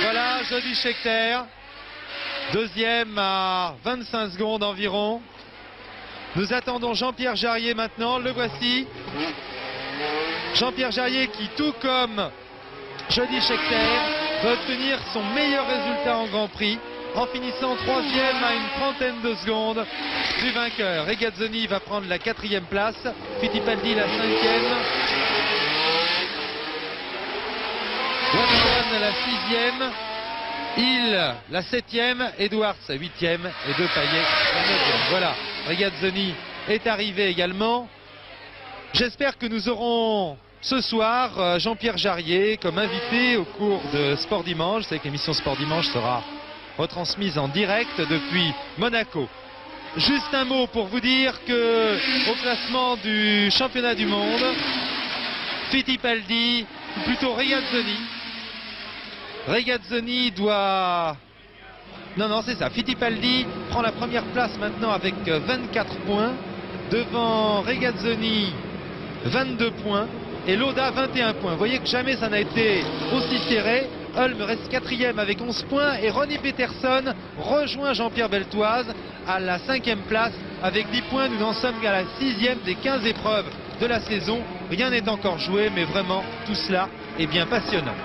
Voilà Jody Scheckter, deuxième à 25 secondes environ. Nous attendons Jean-Pierre Jarier maintenant, le voici. Jean-Pierre Jarier qui, tout comme Jody Scheckter, va obtenir son meilleur résultat en Grand Prix en finissant 3e à une trentaine de secondes du vainqueur. Regazzoni va prendre la 4e place, Fittipaldi la 5e, Watson la 6e, Hill la 7e, Edwards la 8e et De Paillet la 9e. Voilà, Regazzoni est arrivé également. J'espère que nous aurons ce soir Jean-Pierre Jarier comme invité au cours de Sport Dimanche. Vous savez que l'émission Sport Dimanche sera retransmise en direct depuis Monaco. Juste un mot pour vous dire que au classement du championnat du monde, Fittipaldi, ou plutôt Regazzoni doit... Non, c'est ça. Fittipaldi prend la première place maintenant avec 24 points. Devant Regazzoni, 22 points. Et Lauda, 21 points. Vous voyez que jamais ça n'a été aussi serré. Ulm reste 4e avec 11 points. Et Ronnie Peterson rejoint Jean-Pierre Beltoise à la 5e place avec 10 points. Nous en sommes à la 6e des 15 épreuves de la saison. Rien n'est encore joué, mais vraiment tout cela est bien passionnant.